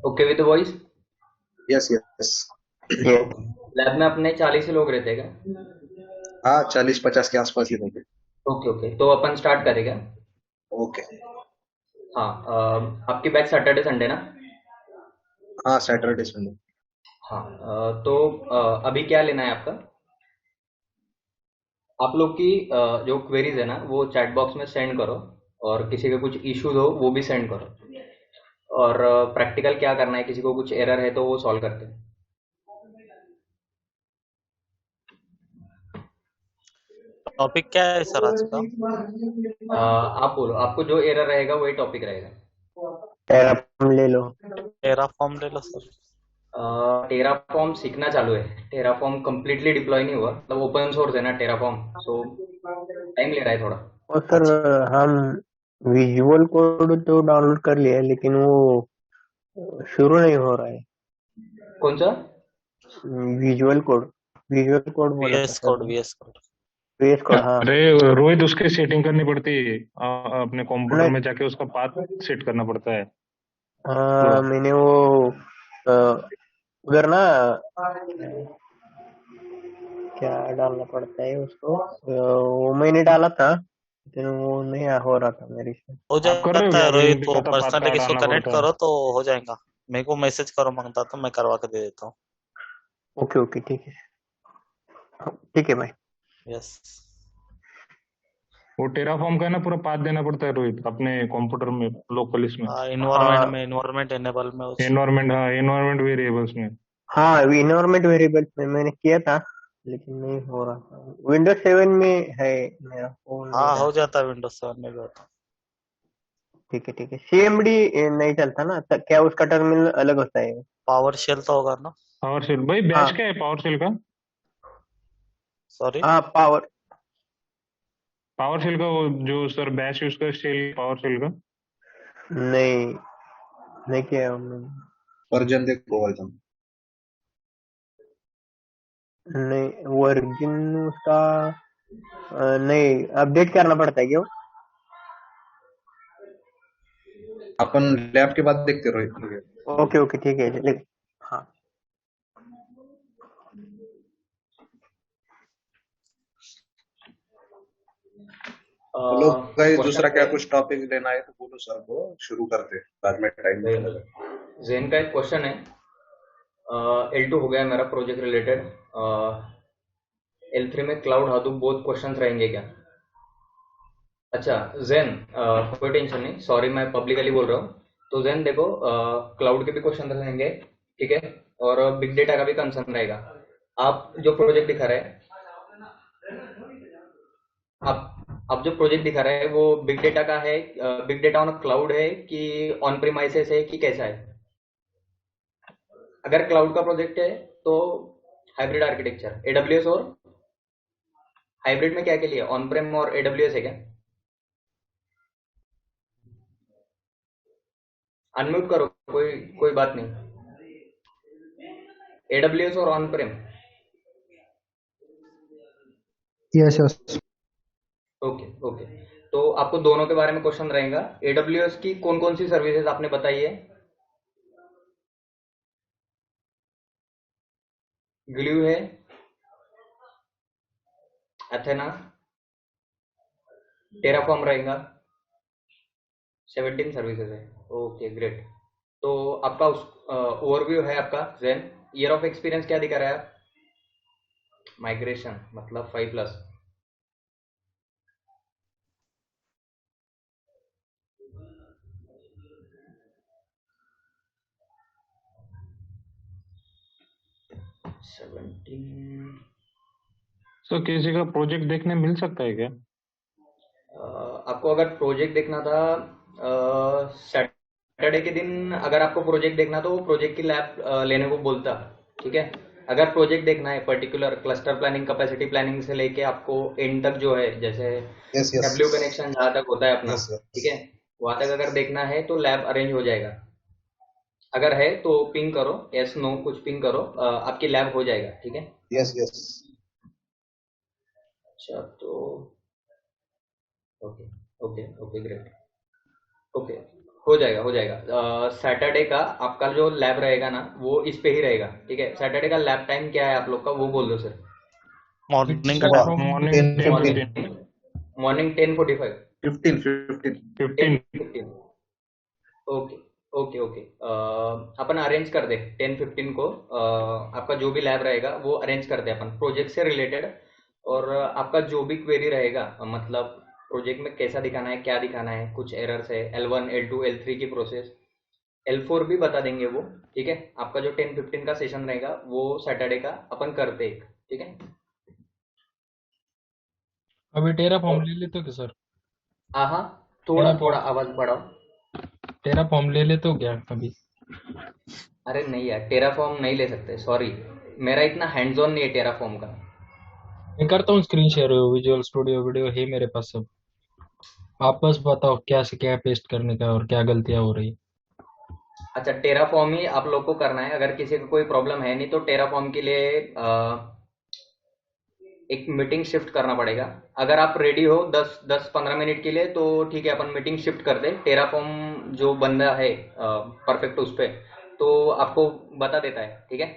Okay with voice. Yes yes. Okay. Lab में अपने 40 ही लोग रहते हैं क्या? हाँ 40-50 के आसपास ही होंगे। ओके ओके, तो अपन स्टार्ट करेंगे। ओके। हाँ, आपकी बैच सैटरडे संडे ना? हाँ सैटरडे संडे। हाँ, तो अभी क्या लेना है आपका? आप लोग की जो क्वेरीज है ना वो चैट बॉक्स में सेंड करो, और किसी का कुछ इश्यूज हो वो भी सेंड करो। और प्रैक्टिकल क्या करना है, किसी को कुछ एरर है तो वो सॉल्व करते हैं। टॉपिक क्या है सर आज का? आप बोलो, आपको जो एरर रहेगा वही टॉपिक रहेगा। टेराफॉर्म ले लो। टेराफॉर्म ले लो सर। टेराफॉर्म सीखना चालू है। टेराफॉर्म कंप्लीटली डिप्लॉय नहीं हुआ, मतलब ओपन सोर्स है ना टेराफॉर्म, सो टाइम ले रहा है थोड़ा। और सर अच्छा। हम विजुअल कोड तो डाउनलोड कर लिया है, लेकिन वो शुरू नहीं हो रहा है। कौन सा? विजुअल कोड, विजुअल कोड बोला था वीएस सर कोड, ने। VS code. वीएस कोड, हाँ। अरे रोहित, उसकी सेटिंग करनी पड़ती है। अपने कंप्यूटर नहीं, में जाके उसका पाथ सेट करना पड़ता है पूरा। मैंने वो अ, उधर ना क्या डालना पड़ता है उसको, वो मैंने डाला था, लेकिन वो नहीं हो रहा था मेरे से। हो आप कर रहे हो जाता क्या? है अभी रोहित, मुझे वो पता, पाथ पर्सनली कहाँ किसी को डालना कनेक्ट पड़ता है। करो तो हो जाएगा। मेरे को मैसेज करो मांगता तो मैं करवा के दे देता हूँ। ओके ओके, ठीक है। ठीक है भाई। यस। वो टेराफॉर्म का है ना, पूरा पाथ देना पड़ता है रोहित, अपने कंप्यूटर में, लोकल इसमें, हाँ, इन्वायरमेंट हाँ में, इन्वायरमेंट एनेबल में एनवायरमेंट। हाँ, एनवायरमेंट वेरिएबल्स में। हाँ, इन्वायरमेंट वेरिएबल्स में मैंने किया था, लेकिन नहीं हो रहा था। विंडोज 7 में है, मेरा फोन नहीं हाँ, रहा हो था। जाता है विंडोज 7 में भी होता है। ठीक है ठीक है। सीएमडी नहीं चलता ना, क्या उसका टर्मिनल अलग होता है? पावर शेल तो होगा ना? पावर सेल भाई, बैच हाँ क्या है पावर सेल का? सॉरी। हाँ, पावर। पावर सेल का वो जो सर बैच यूज कर, सेल पावर सेल का। नहीं, नहीं किया हमने। वर्जन देखो वर्जन। नहीं, वर्जन उसका नहीं अपडेट करना पड़ता है क्या? अपन लैब के बाद देखते रहो। ओके ओके, ठीक है, लेकिन हाँ। बोलो भाई, क्वेश्चन दूसरा क्या है। कुछ टॉपिक लेना है तो बोलो सर को, शुरू करते हैं, बाद में टाइम निकल जाए। जेन का एक क्वेश्चन है। L2 हो गया मेरा प्रोजेक्ट रिलेटेड। L3 में क्लाउड हादूप बहुत क्वेश्चंस रहेंगे क्या? अच्छा जेन, कोई टेंशन नहीं, सॉरी मैं पब्लिकली बोल रहा हूँ। तो जेन देखो, क्लाउड के भी क्वेश्चन रहेंगे, ठीक है। और बिग डेटा का भी कंसर्न रहेगा। आप जो प्रोजेक्ट दिखा रहे हैं, आप जो प्रोजेक्ट दिखा रहे हैं वो बिग डेटा का है? बिग डेटा ऑन क्लाउड है कि ऑन प्रीमाइसेस है कि कैसा है? अगर क्लाउड का प्रोजेक्ट है तो हाइब्रिड आर्किटेक्चर एडब्ल्यूएस, और हाइब्रिड में क्या के लिए ऑन प्रेम और एडब्ल्यूएस है क्या? अनम्यूट करो, कोई कोई बात नहीं। एडब्ल्यूएस और on Prem. Yes yes. Okay okay. तो आपको दोनों के बारे में क्वेश्चन रहेगा। एडब्ल्यूएस की कौन कौन सी सर्विसेज आपने बताई है? ग्लू है, एथेना, टेराफॉर्म रहेगा। 17 सर्विसेज है। Okay great. तो आपका उस ओवरव्यू है आपका जैन। ईयर ऑफ एक्सपीरियंस क्या दिखा रहा है आप? माइग्रेशन मतलब 5+। सेवनटीन। सर किसी का प्रोजेक्ट देखने मिल सकता है क्या? आपको अगर प्रोजेक्ट देखना था सैटरडे के दिन, अगर आपको प्रोजेक्ट देखना तो प्रोजेक्ट की लैब लेने को बोलता, ठीक है। अगर प्रोजेक्ट देखना है particular cluster planning, capacity planning से लेके आपको एंड तक जो है, जैसे यस यस। डब्ल्यू कनेक्शन जहाँ तक होता है अपना, यस ठीक यस। है, वहां तक अगर देखना है तो लैब अरेंज हो जाएगा। अगर है तो पिंग करो, यस नो कुछ पिंग करो, आपकी लैब हो जाएगा, ठीक है। Yes yes. अच्छा तो okay okay okay great. Okay, हो जाएगा हो जाएगा। सैटरडे का आपका जो लैब रहेगा ना वो इस पे ही रहेगा, ठीक है। सैटरडे का लैब टाइम क्या है आप लोग का वो बोल दो सर। मॉर्निंग Start का from morning 10:15. Morning morning 10:45। 15 ten 10:15 fifteen okay okay okay. Upon arrange कर दे 10:15 को। आपका जो भी लैब रहेगा वो अरेंज कर दे अपन प्रोजेक्ट से रिलेटेड। और आपका जो भी क्वेरी रहेगा, मतलब प्रोजेक्ट में कैसा दिखाना है क्या दिखाना है, कुछ एरर्स है L1 L2 L3 की प्रोसेस, L4 भी बता देंगे वो, ठीक है। आपका जो 10:15 का सेशन रहेगा वो सैटरडे का अपन करते एक, ठीक है। अभी टेरा फॉर्म और ले लेते हो क्या सर? हाँ हाँ, थोड़ा टेरा थोड़ा फॉर्म आवाज बढ़ाओ। टेरा फॉर्म ले लेते हो क्या अभी? अरे नहीं यार, टेराफॉर्म नहीं ले सकते, सॉरी। मेरा इतना हैंड्स ऑन नहीं है टेराफॉर्म का। मैं करता हूँ screen share, visual studio video है मेरे पास सब। आप बस बताओ क्या से क्या पेस्ट करने का और क्या गलतियां हो रही। अच्छा, टेराफॉर्म ही आप लोग को करना है। अगर किसी को कोई प्रॉब्लम है नहीं तो टेराफॉर्म के लिए एक मीटिंग शिफ्ट करना पड़ेगा। अगर आप रेडी हो 10-15 मिनट के लिए तो ठीक है, अपन मीटिंग शिफ्ट कर दे। टेराफॉर्म जो बंदा है परफेक्ट उस पे, तो आपको बता देता है, ठीक है।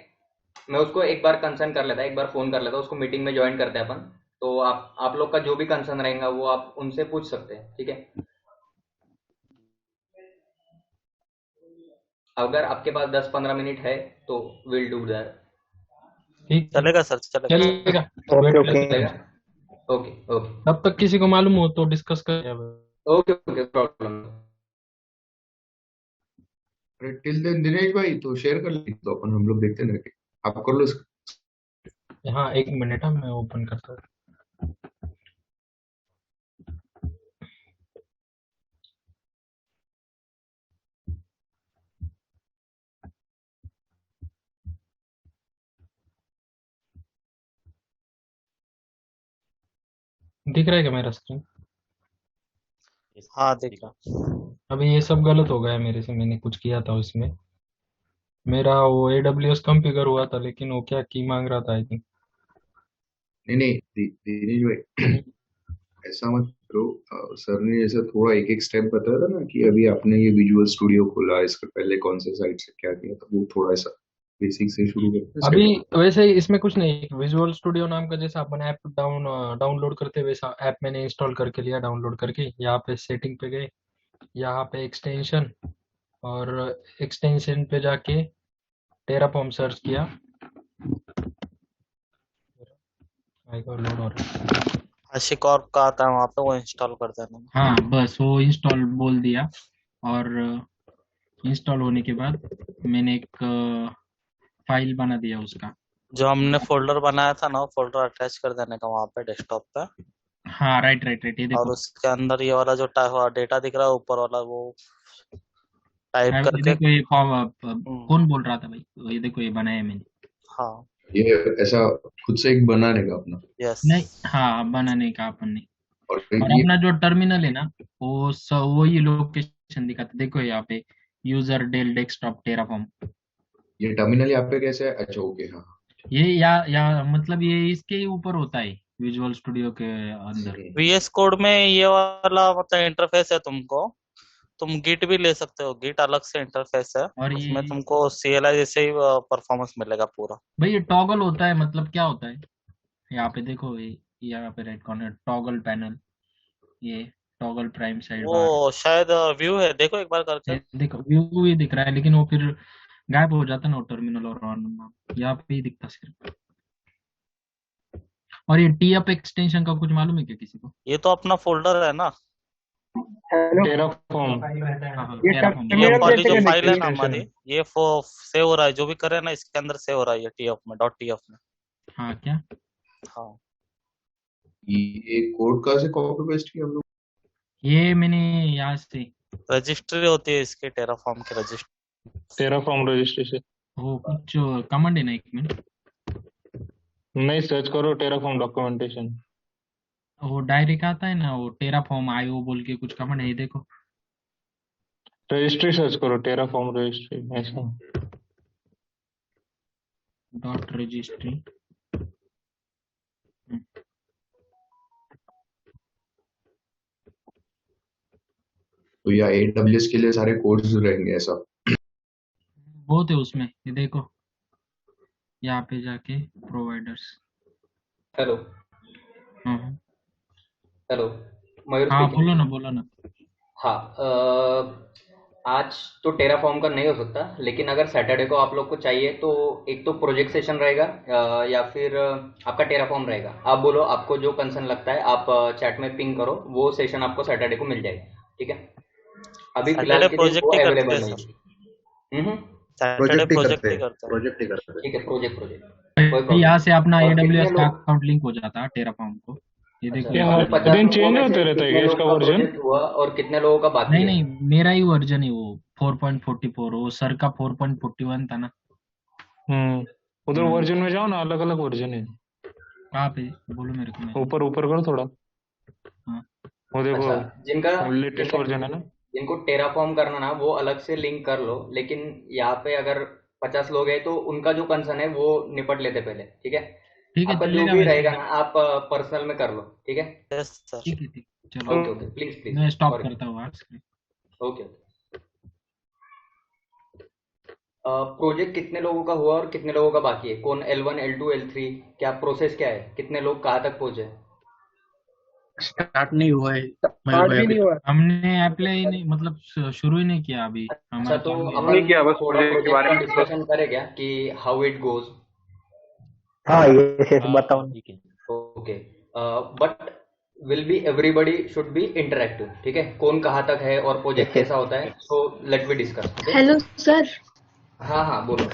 मैं उसको एक बार कंसर्न कर लेता, एक बार फोन कर लेता, उसको मीटिंग में ज्वाइन करते हैं अपन। तो आप लोग का जो भी कंसर्न रहेगा वो आप उनसे पूछ सकते हैं, ठीक है। अगर आपके पास 10-15 मिनट है तो विल डू दैट। ठीक है, चलेगा सर, चलेगा चलेगा। चलेगा। Okay wait okay. करते हैं। चलेगा। ओके ओके तब तक किसी को मालूम हो तो डिस्कस करें। Okay okay, problem. अरे टिल देन दिनेश भाई तो शेयर कर ली तो अपन हम लोग देखते हैं आप कर लो इसका। हाँ, एक मिनट है, मैं ओपन करता हूँ। दिख रहा है क्या मेरा स्क्रीन? हाँ दिख रहा। अभी ये सब गलत हो गया मेरे से, मैंने कुछ किया था उसमें। मेरा वो AWS कॉन्फ़िगर हुआ था लेकिन वो क्या की मांग रहा था आई थिंक। नहीं नहीं दिनेश भाई ऐसा मत करो। सर ने जैसे थोड़ा एक एक स्टेप बताया था ना कि अभी आपने ये विजुअल स्टूडियो खोला, इसके पहले कौन से साइट से क्या किया था, वो थोड़ा सा बेसिक से शुरू करते हैं अभी स्टेप। वैसे इसमें कुछ नहीं, विजुअल स्टूडियो नाम का जैसा अपन ऐप डाउनलोड करते हैं वैसा ऐप मैंने इंस्टॉल करके लिया, डाउनलोड करके यहाँ पे सेटिंग पे गए, यहाँ पे एक्सटेंशन, और एक्सटेंशन पे जाके टेराफॉर्म सर्च किया। आएगा लोड हो रहा है। HashiCorp का आता है वहाँ पे, वो इंस्टॉल कर देना। हाँ बस वो इंस्टॉल बोल दिया, और इंस्टॉल होने के बाद मैंने एक फाइल बना दिया उसका। जो हमने फोल्डर बनाया था ना, वो फोल्डर अटैच कर देने का वहाँ पे डेस्कटॉप पे। हाँ राइट राइट राइट, ये और देखो। उसके अंदर ये वाला जो डेटा दिख रहा है ऊपर वाला, वो टाइप ये करके। देखो, ये हम्म, कौन बोल रहा था भाई? ये देखो, ये बनाया मैंने। हाँ ये ऐसा खुद से एक बनाने का अपना। यस। नहीं, हाँ बनाने का अपन ने। और और ये अपना जो टर्मिनल है ना, वो वही लोकेशन दिखाता, देखो यहाँ पे यूजर डेल डेस्कटॉप टेराफॉर्म। ये टर्मिनल यहाँ पे कैसे है? अच्छा ओके हाँ। ये या मतलब ये इसके ही ऊपर होता है विजुअल स्टूडियो के अंदर। VS कोड में ये वाला मतलब इंटरफेस है तुमको। तुम गिट भी ले सकते हो, गिट अलग से इंटरफेस है। और उसमें ये तुमको CLI जैसे ही परफॉर्मेंस मिलेगा पूरा। भाई, ये टॉगल होता है, मतलब क्या होता है? यहाँ पे देखो, ये यहाँ पे राइट कॉर्नर टॉगल पैनल, ये टॉगल प्राइम साइड बार। वो शायद व्यू है, देखो एक बार करके। ये देखो व्यू ही दिख रहा है, लेकिन वो फिर गायब हो जाता है ना टर्मिनल और ऑन। यहाँ पे ही दिखता सिर्फ। और ये टी अप एक्सटेंशन का कुछ मालूम है क्या किसी को? ये तो अपना फोल्डर है ना। हेलो। टेराफॉर्म हाँ हाँ, ये टेराफॉर्म। ये टर्मिनल वाली कैसे जो कनेक्ट फाइल है है? ना एक्सटेंशन हमारी, है। ये सेव हो रहा है, जो भी करे ना इसके अंदर सेव हो रहा है, ये TF में .tf में। हाँ क्या? हाँ ये कोड का से कॉपी पेस्ट किया हम लोग। ये मैंने यहाँ से रजिस्ट्री होती है इसकी, टेराफॉर्म की रजिस्ट्री। Terraform registration. वो कुछ कमांड है ना, एक मिनट। नहीं, सर्च करो टेराफॉर्म डॉक्यूमेंटेशन। वो डायरेक्ट आता है ना, वो टेराफॉर्म IO बोल के कुछ कमांड है, ये देखो। रजिस्ट्री सर्च करो, टेराफॉर्म रजिस्ट्री ऐसा। Dot registry. तो या AWS के लिए सारे कोड्स रहेंगे ऐसा? बहुत है उसमें, ये देखो यहाँ पे जाके प्रोवाइडर्स। हेलो हाँ हेलो, मयूर हाँ, स्पीकिंग। बोलो ना। हाँ, आज तो टेराफॉर्म का नहीं हो सकता, लेकिन अगर सैटरडे को आप लोग को चाहिए तो एक तो प्रोजेक्ट सेशन रहेगा, या फिर आपका टेराफॉर्म रहेगा। आप बोलो, आपको जो कंसर्न लगता है आप चैट में पिंग करो, वो सेशन आपको सैटरडे को मिल जाएगा। ठीक है, अभी फिलहाल सैटरडे के लिए प्रोजेक्ट वो ही करते हैं अवेलेबल नहीं सर, है। सैटरडे प्रोजेक्ट ही करते हैं। प्रोजेक्ट ही करते ठीक है, प्रोजेक्ट प्रोजेक्ट कोई प्रॉब्लम यहाँ नहीं। से अपना और कितने AWS का लोग, अकाउंट लिंक हो जाता है टेराफॉर्म को। ये अच्छा, देखो ये यहाँ और पे हर लिंक। 50 दिन लोगों चेंज में से होते रहता है कितने क्या लोग इसका का वर्जन? प्रोजेक्ट हुआ और कितने लोगों का बाकी नहीं है? नहीं, मेरा ही वर्जन है वो 4.44, वो सर का 4.41 था ना। उधर हम्म, वर्जन में जाओ ना, अलग अलग वर्जन है। कहाँ पे बोलो मेरे को, मैं। ऊपर ऊपर करो थोड़ा, हाँ वो देखो अच्छा, जिनका लेटेस्ट जिनका वर्जन है ना। जिनको टेराफॉर्म करना ना, वो अलग से लिंक कर लो, लेकिन यहाँ पे अगर 50 लोग हैं तो उनका जो कंसर्न है वो निपट लेते पहले। ठीक है, ठीक है, आपका जो चलेगा भी वैसे। रहेगा ना आप पर्सनल में कर लो। ठीक है, यस सर। ठीक, चलो। ओके ओके, प्लीज प्लीज, मैं स्टॉप सॉरी। करता हूँ आज। Okay okay. प्रोजेक्ट कितने लोगों का हुआ और कितने लोगों का बाकी है? कौन L1 L2 L3, क्या प्रोसेस क्या है, कितने लोग कहाँ तक पहुंचे? स्टार्ट नहीं हुआ है मयूर स्टार्ट भाई भी अभी नहीं तक। हुआ। हमने अप्लाई ही नहीं, मतलब शुरू ही नहीं किया अभी, अच्छा, हमारा तो चालू ही है। अपन नहीं किया, बस थोड़ा प्रोजेक्ट के प्रोजेक्ट बारे का में डिस्कस। डिस्कशन करें क्या, कि हाउ इट गोज? हाँ ये हाँ बताओ हाँ ना। ठीक है। Okay, but will be everybody should be interactive. ठीक है, कौन कहाँ तक है और प्रोजेक्ट यस कैसा यस। होता है, so let me discuss. Okay, hello sir, हाँ हाँ बोलो।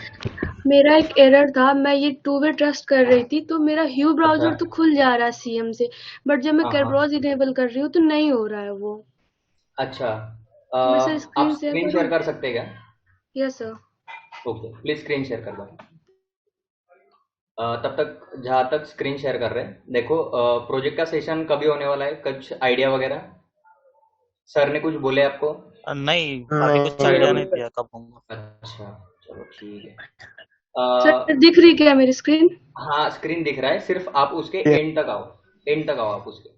मेरा एक एरर था। मैं ये टू वे ट्रस्ट कर रही थी, तो मेरा ह्यू अच्छा, ब्राउजर तो खुल जा रहा है सीएम से, बट जब मैं हाँ हाँ, कैरब्राउज इनेबल कर रही हूँ तो नहीं हो रहा है वो। अच्छा, तो मैं सर आप स्क्रीन शेयर स्क्रीन करूँ? शेयर कर सकते हैं क्या? Yes sir. Okay, please screen share कर दो। तब तक जहाँ तक स्क्रीन शेयर कर रहे हैं, देखो प्रोजेक्ट का सेशन कभी होने वाला है, कुछ आइडिया वगैरह? सर ने कुछ बोले आपको? नहीं, अभी कुछ नहीं आइडिया अभी नहीं तक। दिया कब होगा। अच्छा, चलो ठीक है। सर दिख रही क्या मेरी स्क्रीन? हाँ, स्क्रीन दिख रहा है, सिर्फ आप उसके Yes. एंड तक आओ। एंड तक आओ आप उसके।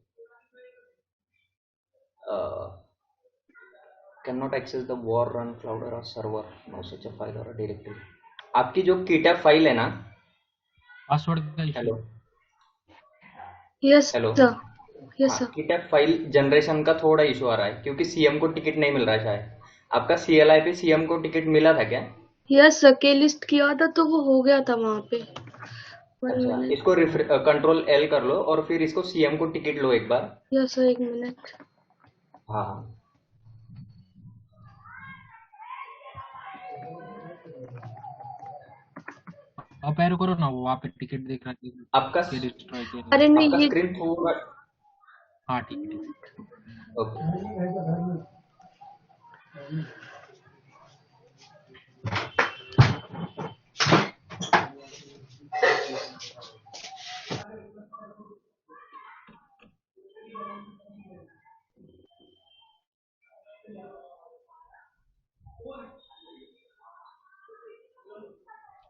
Can not access the war run cloud और server, no such a file और डायरेक्टरी। आपकी जो कीटैप फाइल है ना, पासवर्ड का issue. Hello yes hello, sir. Yes हाँ, सर। कीटैप फाइल जनरेशन का थोड़ा इशू आ रहा है, क्योंकि सीएम को टिकट नहीं मिल रहा है शायद। आपका CLI पे सीएम को टिकट मिला था क्या? यस सर, के लिस्ट किया था तो वो हो गया था वहाँ पे। वन अच्छा, मिनट। इसको कंट्रोल L कर लो और फिर इसको सीएम को टिकट लो एक बार। यस सर, एक मिनट। हाँ हाँ, आप ऐरो करो ना, वो वहाँ पे टिकट दिख रहा है आपका के डिस्ट्रॉय के। अरे नहीं, आपका ये स्क्रीन पूरा, हाँ ठीक है। ओके।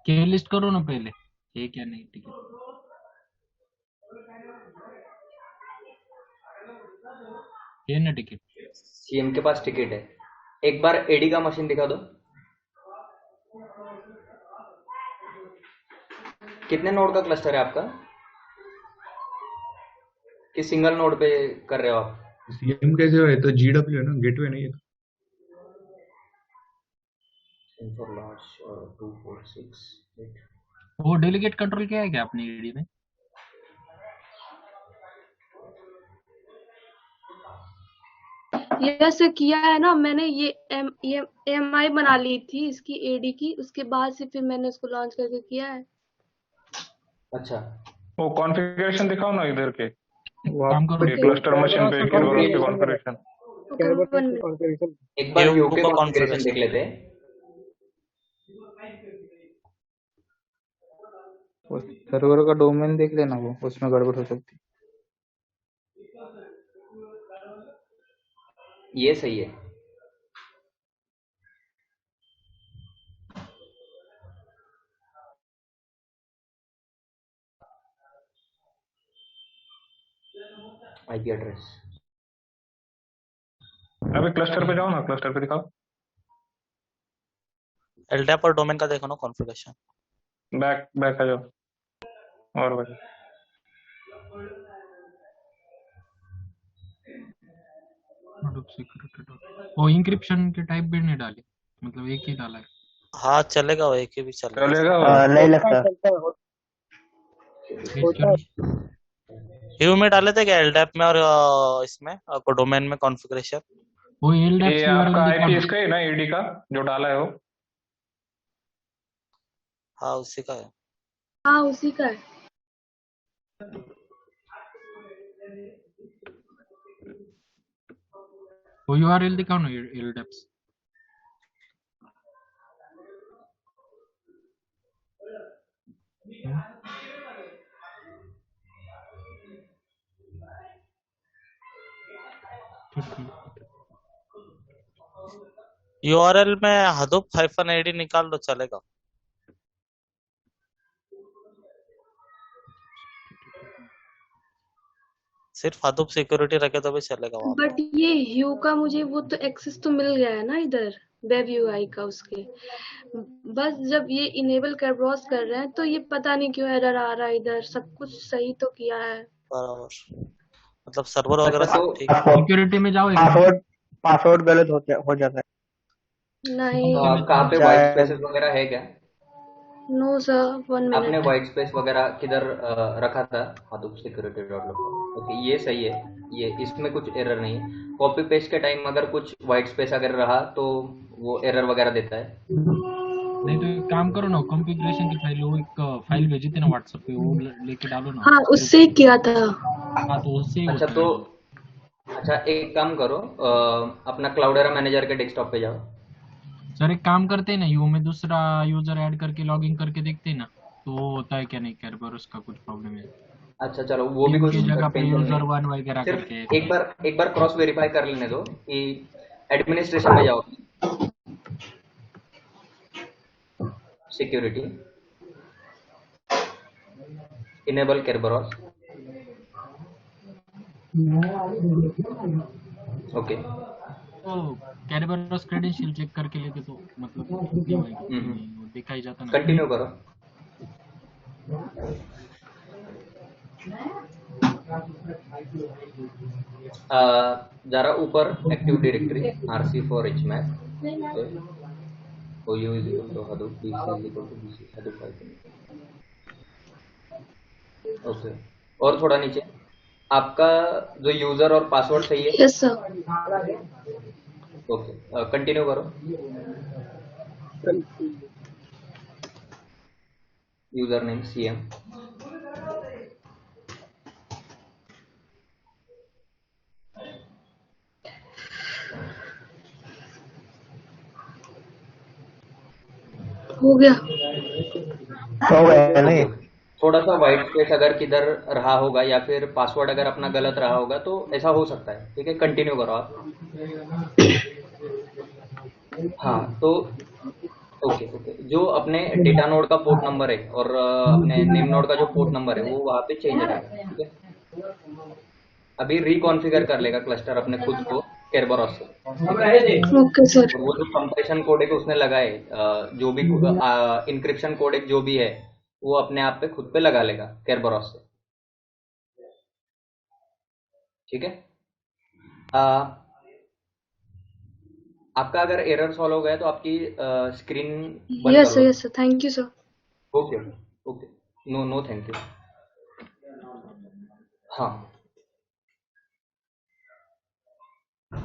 के लिस्ट करो ना पहले, ये क्या नहीं टिकट। ये ना टिकट। सीएम के पास टिकट है। एक बार एडी का मशीन दिखा दो। कितने नोड का क्लस्टर है आपका, कि सिंगल नोड पे कर रहे हो आप? CM कैसे है? तो GW है ना, गेटवे नहीं है। फॉर लार्ज 246 वो डेलीगेट कंट्रोल किया है क्या अपनी AD में? यस सर किया है ना मैंने। ये MI बना ली थी इसकी एडी की, उसके बाद से फिर मैंने उसको लॉन्च करके किया है। अच्छा, वो कॉन्फ़िगरेशन दिखाओ ना इधर के, वो काम आप करो। ये क्लस्टर मशीन पे क्लिक करो, उसके कॉन्फ़िगरेशन में configuration. Okay, one minute. Configuration एक बार व्यू व्यू के को कॉन्फ़िगरेशन देख कॉन्फ़िगरेशन, लेते हैं। सर्वर का डोमेन देख लेना, वो उसमें गड़बड़ हो सकती ये सही है। IP एड्रेस अबे क्लस्टर पे जाओ ना, क्लस्टर पे दिखाओ। एलडैप और डोमेन का देखो ना कॉन्फ़िगरेशन। बैक बैक आ जाओ और बैक। Hadoop security dot वो इंक्रिप्शन के टाइप भी नहीं डाले, मतलब एक ही डाला है। हाँ चलेगा, वो एक ही भी चलेगा। चलेगा वो। नहीं लगता। ह्यू में डाले थे क्या एलडैप में और इसमें डोमेन में कॉन्फ़िगरेशन? वो एलडैप ये आपका आईपी इसका ही ना, ईडी का जो डाला है वो? हाँ उसी का है। हाँ उसी का है। वो यूआरएल दिखाओ ना एलडैप्स। यूआरएल में हडूप -id निकाल दो चलेगा। सिर्फ हडूप सिक्योरिटी रखे तो भी चलेगा वहाँ पे। बट ये ह्यू का मुझे वो तो एक्सेस तो मिल गया है ना इधर वेब यूआई का उसके, बस जब ये इनेबल कर ब्राउज कर रहे हैं तो ये पता नहीं क्यों एरर आ रहा है। इधर सब कुछ सही तो किया है। बराबर, मतलब सर्वर वगैरह सब ठीक है। सिक्योरिटी में जाओ, पासवर्ड गलत हो जाता है। नहीं कहाँ पे वाइट स्पेसेस वगैरह है क्या? नो सर, 1 आपने मिनट। वाइट स्पेस वगैरह किधर रखा था? hadoop security .log। ओके ये सही है, ये इसमें कुछ एरर नहीं है। कॉपी पेस्ट के टाइम अगर कुछ वाइट स्पेस अगर रहा तो वो एरर वगैरह देता है। नहीं तो एक काम करो ना, कॉन्फ़िगरेशन की फाइल, वो एक फाइल भेजी थी ना व्हाट्सएप पे, वो लेके डालो ना। हाँ उससे ही किया था। हाँ तो उससे ही अच्छा होता तो है। अच्छा एक काम करो, अपना क्लाउडेरा मैनेजर के डेस्कटॉप पे जाओ। सर एक काम करते हैं ना, यू में दूसरा यूजर ऐड करके लॉगिन करके देखते हैं ना, तो वो होता है क्या नहीं कैरबर, उसका कुछ प्रॉब्लम है। अच्छा चलो वो भी कुछ की जगह पे टेंशन यूजर नहीं। 1 वगैरह सिर्फ करके एक बार क्रॉस वेरीफाई कर लेने दो कि एडमिनिस्ट्रेशन में जाओ, सिक्योरिटी, इनेबल केरबरॉस। ओके तो कैरबरस क्रेडेंशियल चेक करके लेते तो मतलब छुट्टी होगी, वो देखा ही जाता ना। कंटिन्यू करो। जरा ऊपर active directory RC for HMAP, OU is equal to Hadoop, BC is equal to BC, Hadoop Python। Okay और थोड़ा नीचे आपका जो यूजर और पासवर्ड सही है? Yes sir. ओके कंटिन्यू करो। यूजर नेम CM, हो गया। हो गया नहीं? थोड़ा सा व्हाइट स्पेस अगर किधर रहा होगा या फिर पासवर्ड अगर अपना गलत रहा होगा तो ऐसा हो सकता है। ठीक है कंटिन्यू करो आप। हाँ तो ओके जो अपने डेटा नोड का पोर्ट नंबर है और अपने नेम नोड का जो पोर्ट नंबर है वो वहाँ पे चेंज रहेगा। ठीक है अभी रिकॉन्फ़िगर कर लेगा क्लस्टर अपने खुद को केरबरॉस से। Okay sir. और वो जो कंप्रेशन कोड है उसने लगाए, जो भी इंक्रिप्शन कोड जो भी है वो अपने आप पे खुद पे लगा लेगा केरबरॉस से। ठीक है आपका अगर एरर सॉल्व हो गया तो आपकी स्क्रीन बंद यस कर लो। Yes sir, thank you sir. Okay no thank you.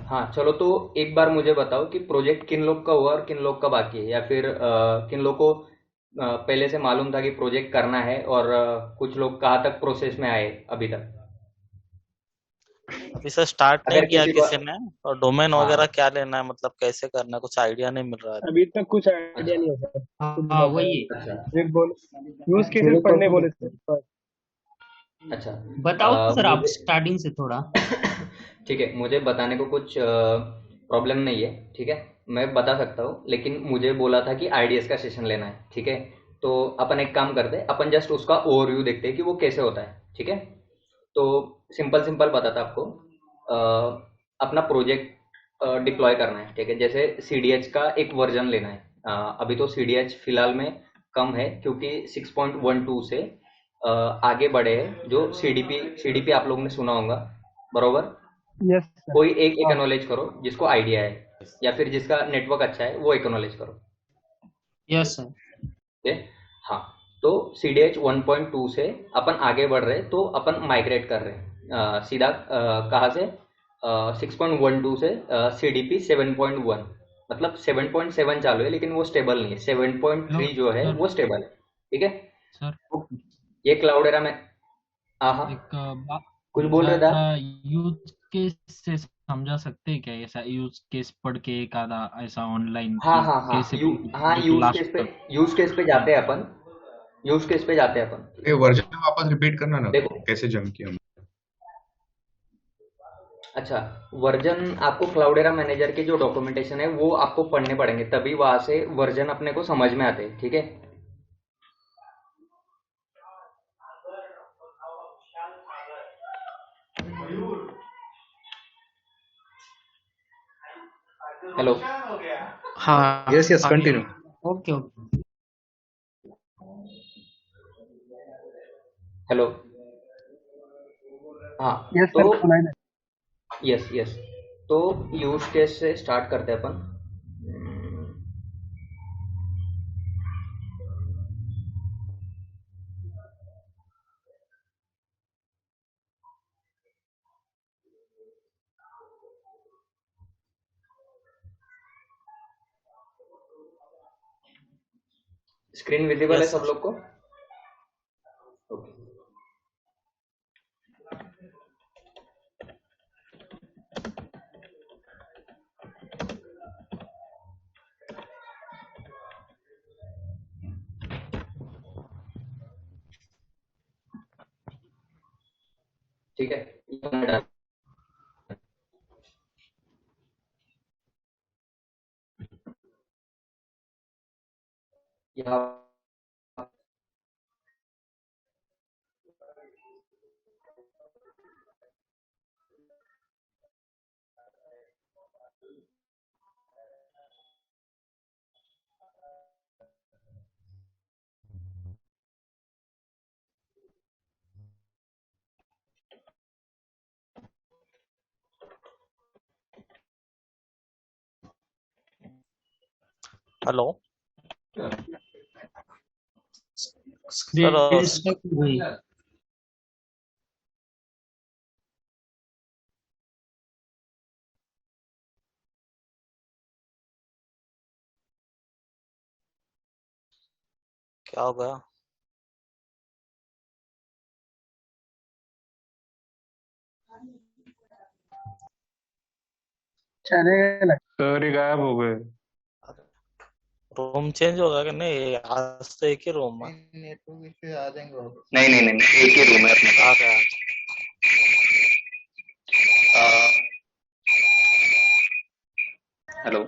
हाँ चलो तो एक बार मुझे बताओ कि प्रोजेक्ट किन लोग का हुआ और किन लोग का बाकी है, या फिर किन लोग को पहले से मालूम था कि प्रोजेक्ट करना है और कुछ लोग कहाँ तक प्रोसेस में आए अभी तक? अभी सर स्टार्ट नहीं अगर किया किसी को किसी ने, और डोमेन हाँ वगैरह क्या लेना है, मतलब कैसे करना है, कुछ आइडिया नहीं मिल रहा है। अभी तक कुछ आइडिया नहीं है सर। हाँ वही अच्छा सिर्फ बोल यूज केसेस पढ़ने बोले थे बस। अच्छा बताओ सर आप मुझे स्टार्टिंग से थोड़ा। ठीक है मुझे बताने को कुछ प्रॉब्लम नहीं है। ठीक है मैं बता सकता हूँ, लेकिन मुझे बोला था कि IDS का सेशन लेना है। ठीक है तो अपन एक काम करते हैं, अपन जस्ट उसका ओवरव्यू देखते हैं कि वो कैसे होता है। ठीक है तो सिंपल बताता आपको। अपना प्रोजेक्ट डिप्लॉय करना है, ठीक है। जैसे CDH का एक वर्जन लेना है। अभी तो CDH फिलहाल में कम है क्योंकि 6.12 से आगे बढ़े हैं। जो CDP आप लोगों ने सुना होगा, बरोबर। Yes sir. कोई एक एक्नॉलेज करो जिसको आइडिया है, या फिर जिसका नेटवर्क अच्छा है वो एक्नॉलेज करो। Yes sir. ओके, हाँ। तो CDH 1.2 से अपन आगे बढ़ रहे हैं, तो अपन माइग्रेट कर रहे हैं सीधा कहाँ से 6.12 से CDP 7.1। मतलब 7.7 चालू है लेकिन वो स्टेबल नहीं है। 7.3 जो है सर वो स्टेबल है, ठीक है। सर ये क्लाउड एरा में हाँ हाँ एक कुछ बोल रहे थे जरा आप? यूज केस से समझा सकते हैं क्या? ऐसा यूज केस पढ़ के एक आधा ऐसा ऑनलाइन हाँ की हाँ हाँ कैसे एक लास्ट तक। यूज केस पे जाते हैं अपन। यूज केस पे जाते हैं अपन। ये वर्जन वापस रिपीट करना ना, देखो, कैसे जंप किया हमने। अच्छा, वर्जन आपको क्लाउडेरा मैनेजर के जो डॉक्यूमेंटेशन है वो आपको पढ़ने पड़ेंगे, तभी वहां से वर्जन अपने को समझ में आते हैं, ठीक है। हेलो। हाँ यस यस आगे। कंटिन्यू। Okay okay. हेलो। हाँ। यस तो सर सुनाई दे। यस यस, तो यूज केस से स्टार्ट करते हैं अपन। स्क्रीन विजिबल है यस सब सर। लोग को? ओके, ठीक है। ये मैंने डाल- यहाँ हेलो सर। स्क्रीन स्टक हो गई। क्या हो गया? चलेगा। सर ही गायब हो गए। रूम चेंज होगा कि नहीं? आज तो एक ही रूम है। नेटवर्क इश्यू आ जाएंगे वापस। नहीं नहीं नहीं, एक ही रूम है अपने आ पास। गया। हेलो।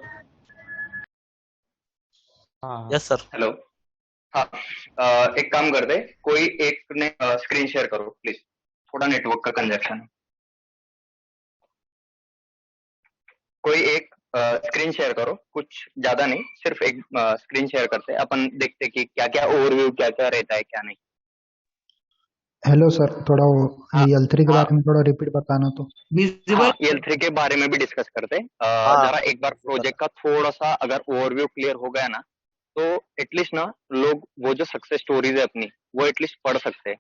हाँ यस सर। हेलो। हाँ। एक काम कर दे, कोई एक ने स्क्रीन शेयर करो प्लीज। थोड़ा नेटवर्क का कंजेशन। कोई एक स्क्रीन शेयर करो, कुछ ज्यादा नहीं, सिर्फ एक स्क्रीन शेयर करते हैं अपन, देखते कि क्या क्या ओवरव्यू क्या क्या रहता है क्या नहीं। हेलो सर, थोड़ा वो हाँ L3 के हाँ बारे में थोड़ा रिपीट बताना तो। हाँ, विजिबल। EL3 के बारे में भी डिस्कस करते हैं। हाँ जरा एक बार visible है। प्रोजेक्ट का थोड़ा सा अगर ओवरव्यू क्लियर हो गया ना, तो एटलीस्ट ना लोग वो जो सक्सेस स्टोरीज है अपनी, वो एटलीस्ट पढ़ सकते हैं।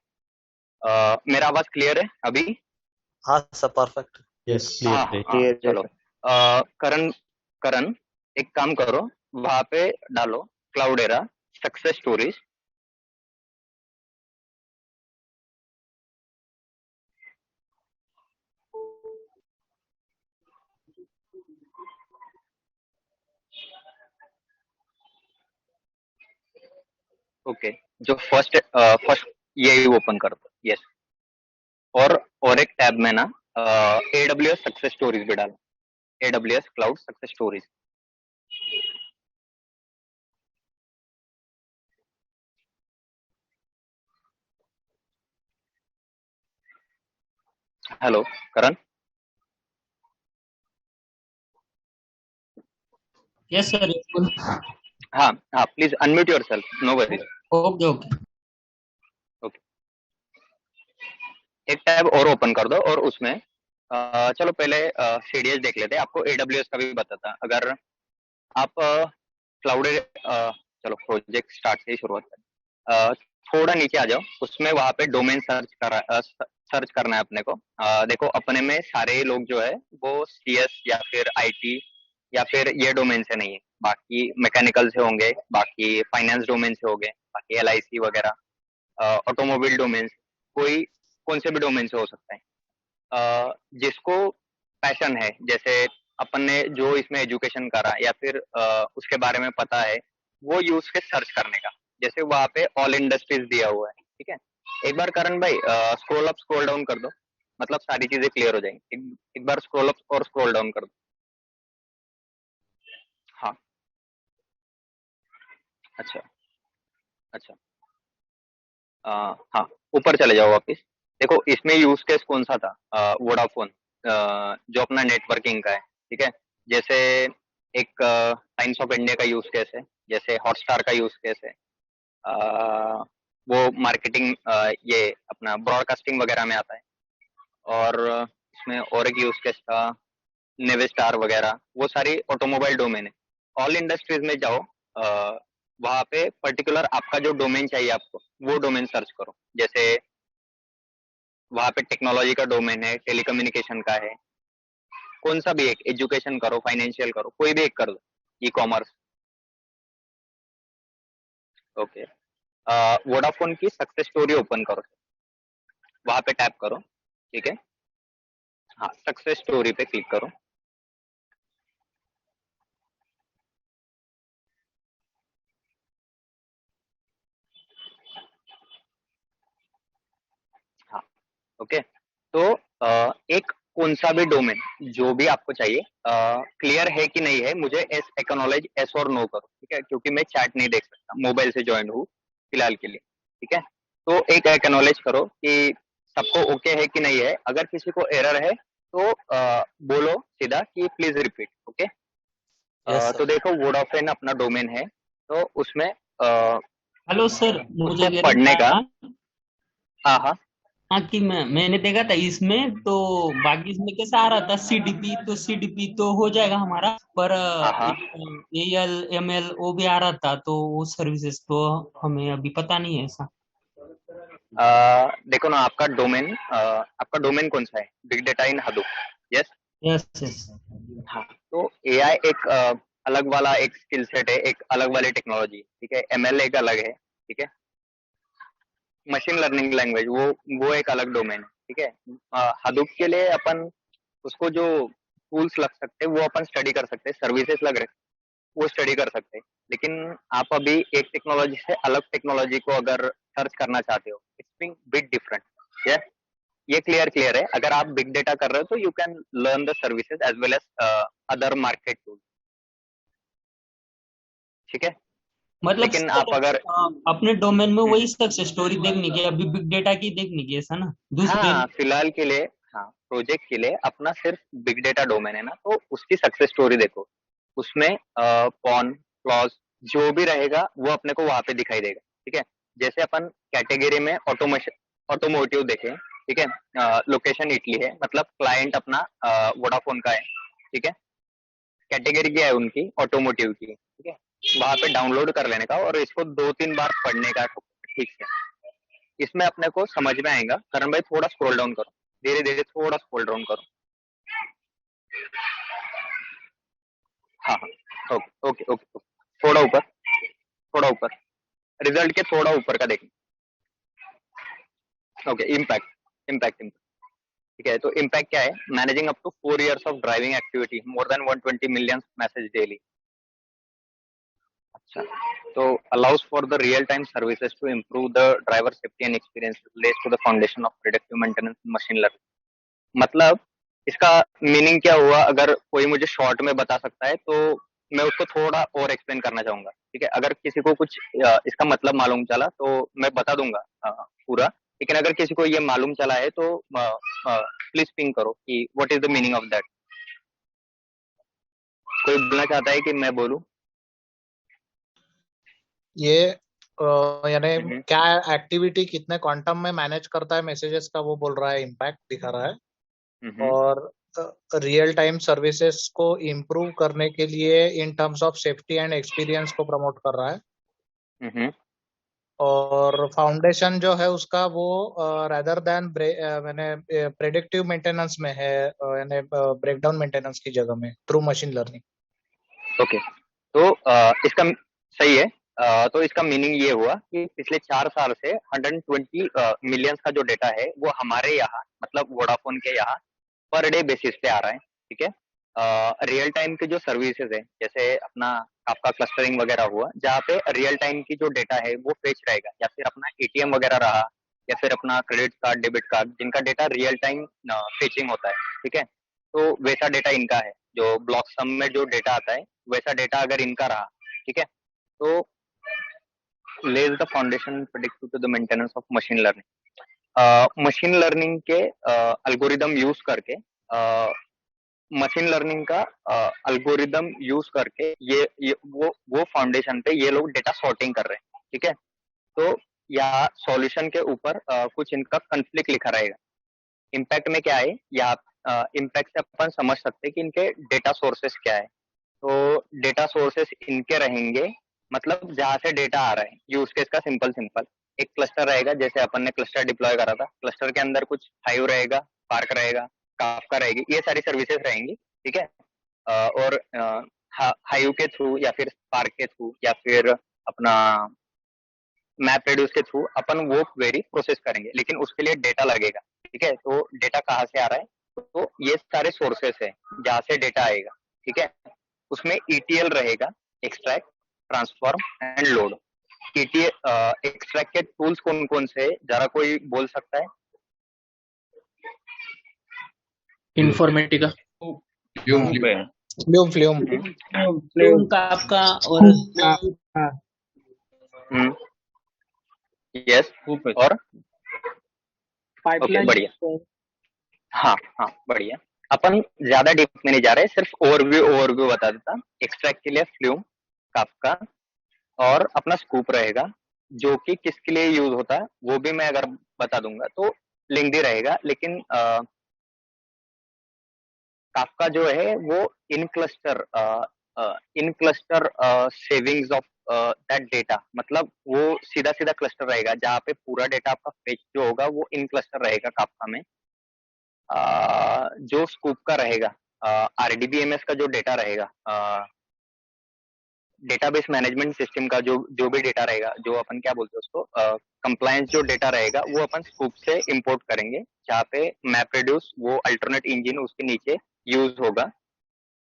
मेरा आवाज क्लियर है अभी? हाँ सर परफेक्ट। यस हाँ क्लियर है। हाँ चलो। करण, करण एक काम करो, वहां पे डालो क्लाउडेरा सक्सेस स्टोरीज। ओके, जो फर्स्ट फर्स्ट यही ओपन कर दो। यस। और एक टैब में ना AWS सक्सेस स्टोरीज भी डालो। AWS cloud success stories. Hello Karan. Yes sir हाँ हाँ, please unmute yourself, no worries. Okay okay okay, एक टैब और ओपन कर दो और उसमें चलो पहले सीडीएस देख लेते हैं। आपको एडब्ल्यूएस का भी बताता। अगर आप क्लाउड चलो प्रोजेक्ट स्टार्ट से ही शुरुआत करें। थोड़ा नीचे आ जाओ, उसमें वहां पे डोमेन सर्च करना है अपने को। देखो अपने में सारे लोग जो है वो सीएस या फिर आईटी या फिर ये डोमेन से नहीं है, बाकी मैकेनिकल से होंगे, बाकी फाइनेंस डोमेन से होंगे, बाकी एलआईसी वगैरह, ऑटोमोबाइल डोमेन, कोई कौन से भी डोमेन से हो सकता है। जिसको पैशन है, जैसे अपन ने जो इसमें एजुकेशन करा या फिर उसके बारे में पता है, वो यूज के सर्च करने का। जैसे वहां पे ऑल इंडस्ट्रीज दिया हुआ है, ठीक है। एक बार करण भाई स्क्रॉल अप स्क्रॉल डाउन कर दो, मतलब सारी चीजें क्लियर हो जाएंगी। एक बार स्क्रॉल अप और स्क्रॉल डाउन कर दो। हाँ, अच्छा अच्छा, हाँ, ऊपर चले जाओ वापिस। देखो इसमें यूज केस कौन सा था, वोडाफोन, जो अपना नेटवर्किंग का है, ठीक है। जैसे एक टाइम्स ऑफ इंडिया का यूज केस है, जैसे हॉटस्टार का यूज केस है, वो मार्केटिंग ये अपना ब्रॉडकास्टिंग वगैरह में आता है। और इसमें और एक यूज केस था नेविस्टार वगैरह, वो सारी ऑटोमोबाइल डोमेन है। ऑल इंडस्ट्रीज में जाओ, वहां पे पर्टिकुलर आपका जो डोमेन चाहिए आपको, वो डोमेन सर्च करो। जैसे वहां पे टेक्नोलॉजी का डोमेन है, टेलीकम्युनिकेशन का है, कौन सा भी एक, एजुकेशन करो, फाइनेंशियल करो, कोई भी एक कर दो, ई कॉमर्स। ओके, वोडाफोन की सक्सेस स्टोरी ओपन करो, वहां पे टैप करो, ठीक है। हाँ, सक्सेस स्टोरी पे क्लिक करो। हाँ, ओके। तो एक कौन सा भी डोमेन जो भी आपको चाहिए, क्लियर है कि नहीं है, मुझे एस एक्नॉलेज एस और नो करो, ठीक है, क्योंकि मैं चैट नहीं देख सकता, मोबाइल से ज्वाइन हूँ फिलहाल के लिए, ठीक है। तो एक एक्नॉलेज करो कि सबको ओके है कि नहीं है। अगर किसी को एरर है तो बोलो सीधा कि प्लीज रिपीट, ओके। यस तो सर। देखो वोडाफोन अपना डोमेन है, तो उसमें हेलो सर मुझे उसको कह रहा पढ़ने का, था हाँ हाँ हाँ कि मैंने देखा था इसमें तो बाकी इसमें कैसा आ रहा था सीडीपी तो हो जाएगा हमारा पर हाँ हाँ, एक एएल एमएल वो भी आ रहा था तो वो सर्विसेज तो हमें अभी पता नहीं है ऐसा देखो ना आपका डोमेन कौन सा है, बिग डेटा इन हडूप, यस। यस यस हाँ, तो एआई एक अलग वाला एक स्किल सेट है, एक अलग वाली टेक्नोलॉजी, ठीक है। एमएल एक अलग है, ठीक है। मशीन लर्निंग लैंग्वेज वो एक अलग डोमेन है, ठीक है। हडूप के लिए अपन उसको जो टूल्स लग सकते हैं वो अपन स्टडी कर सकते हैं, सर्विसेज लग रहे वो स्टडी कर सकते हैं। लेकिन आप अभी एक टेक्नोलॉजी से अलग टेक्नोलॉजी को अगर सर्च करना चाहते हो, इट्स बीइंग बिग डिफरेंट, ये क्लियर है। अगर आप बिग डेटा कर रहे हो तो you can learn the services as well as other market tool, ठीक है। मतलब लेकिन सर आप अगर, अपने डोमेन में वही सक्सेस स्टोरी देखने की अभी बिग डेटा की देखने की ऐसा ना दूसरे हाँ फिलहाल के लिए, हाँ प्रोजेक्ट के लिए अपना सिर्फ बिग डेटा डोमेन है ना, तो उसकी सक्सेस स्टोरी देखो। उसमें पॉन क्लॉज जो भी रहेगा वो अपने को वहां पे दिखाई देगा, ठीक है। जैसे अपन कैटेगरी में ऑटोमोटिव देखें, ठीक है। लोकेशन इटली है, मतलब क्लाइंट अपना वोडाफोन का है, ठीक है। कैटेगरी क्या है उनकी, ऑटोमोटिव की, ठीक है। वहां पे डाउनलोड कर लेने का और इसको 2-3 बार पढ़ने का, ठीक है। इसमें अपने को समझ में आएगा। करण भाई थोड़ा स्क्रॉल डाउन करो, धीरे धीरे थोड़ा स्क्रॉल डाउन करो। हाँ हाँ, ओके ओके ओके ओके। थोड़ा ऊपर, थोड़ा ऊपर, रिजल्ट के थोड़ा ऊपर का देखें। ओके, इम्पैक्ट इम्पैक्ट इम्पैक्ट, ठीक है। तो इम्पैक्ट क्या है, managing up to 4 years of driving activity, more than 120 million message daily. अच्छा, तो allows for the real time services to improve the driver safety and experience, lays to the foundation of predictive maintenance machine learning। मतलब इसका meaning क्या हुआ, अगर कोई मुझे short में बता सकता है तो मैं उसको थोड़ा और एक्सप्लेन करना चाहूंगा, ठीक है। अगर किसी को कुछ इसका मतलब मालूम चला तो मैं बता दूंगा पूरा। लेकिन अगर किसी को ये मालूम चला है तो प्लीज पिंग करो कि what is the meaning of that. कोई बोलना चाहता है कि मैं बोलूं? ये यानी क्या एक्टिविटी कितने क्वांटम में मैनेज करता है मैसेजेस का वो बोल रहा है, इम्पैक्ट दिखा रहा है। और रियल टाइम सर्विसेज को इम्प्रूव करने के लिए in terms of safety and experience को प्रमोट कर रहा है। और फाउंडेशन जो है उसका वो रादर देन मैंने प्रेडिक्टिव मेंटेनेंस में है, यानी ब्रेकडाउन मेंटेनेंस की जगह में थ्रू मशीन लर्निंग। ओके, तो इसका सही है। तो इसका मीनिंग ये हुआ कि पिछले 4 साल से 120 मिलियंस का जो डेटा है वो हमारे यहाँ मतलब वोडाफोन के यहाँ पर डे बेसिस पे आ रहा है। ठीक है, रियल टाइम के जो सर्विसेज है जैसे अपना आपका क्लस्टरिंग वगैरह हुआ, जहाँ पे रियल टाइम की जो डेटा है वो फेच रहेगा, या फिर अपना एटीएम वगैरह रहा, या फिर अपना क्रेडिट कार्ड, डेबिट कार्ड, जिनका डेटा रियल टाइम फेचिंग होता है। ठीक है, तो वैसा डेटा इनका है, जो ब्लॉक सम में जो डेटा आता है वैसा डेटा अगर इनका रहा, ठीक है, तो lays the foundation predictive to the maintenance of machine learning. Machine learning के अल्गोरिदम यूज करके मशीन लर्निंग का अल्गोरिदम यूज करके ये वो फाउंडेशन पे ये लोग डेटा सॉर्टिंग कर रहे हैं। ठीक है, तो या सॉल्यूशन के ऊपर कुछ इनका कॉन्फ्लिक्ट लिखा रहेगा। इम्पैक्ट में क्या है, या इम्पैक्ट से अपन समझ सकते हैं कि इनके डेटा सोर्सेस क्या है। तो डेटा सोर्सेस इनके रहेंगे, मतलब जहां से डेटा आ रहा है। यूज केस का सिंपल एक क्लस्टर रहेगा, जैसे अपन ने क्लस्टर डिप्लॉय करा था, क्लस्टर के अंदर कुछ हाइव रहेगा, पार्क रहेगा, काफका रहेगी, ये सारी सर्विसेज रहेंगी। ठीक है, और हाइव के थ्रू या फिर पार्क के थ्रू या फिर अपना मैप रेड्यूस के थ्रू अपन वो क्वेरी प्रोसेस करेंगे, लेकिन उसके लिए डेटा लगेगा। ठीक है, तो डेटा कहाँ से आ रहा है, तो ये सारे सोर्सेस है जहाँ से डेटा आएगा। ठीक है, उसमें ETL रहेगा, extract, transform and load. Extract के टूल्स कौन कौन से, जरा कोई बोल सकता है? इन्फॉर्मेटिका, फ्लूम काफका और यस, और ओके, बढ़िया। हाँ हाँ, बढ़िया। अपन ज्यादा डीप में नहीं जा रहे, सिर्फ ओवरव्यू बता देता। एक्सट्रैक्ट के लिए फ्लूम, काफका और अपना स्कूप रहेगा, जो कि किसके लिए यूज होता है वो भी मैं अगर बता दूंगा तो लेंथी रहेगा, लेकिन काफका जो है वो इन cluster savings of that data, मतलब वो सीधा क्लस्टर रहेगा, जहाँ पे पूरा डेटा आपका फेच जो होगा वो इन क्लस्टर रहेगा काफका में। जो स्कूप का रहेगा, RDBMS का जो डेटा रहेगा, डेटाबेस मैनेजमेंट सिस्टम का जो भी डेटा रहेगा, जो अपन क्या बोलते हैं उसको, कंप्लायंस जो डेटा रहेगा, वो अपन स्कूप से इंपोर्ट करेंगे, जहाँ पे मैपरेड्यूस वो अल्टरनेट इंजन उसके नीचे यूज होगा।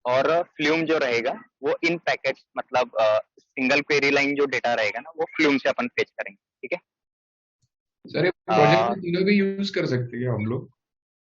और फ्लूम जो रहेगा वो इन पैकेट्स, मतलब सिंगल क्वेरी लाइन जो डेटा रहेगा ना, वो फ्लूम से अपन फेच करेंगे। ठीक है सर, ये प्रोजेक्ट में तीनों भी यूज कर सकते हैं हम लोग?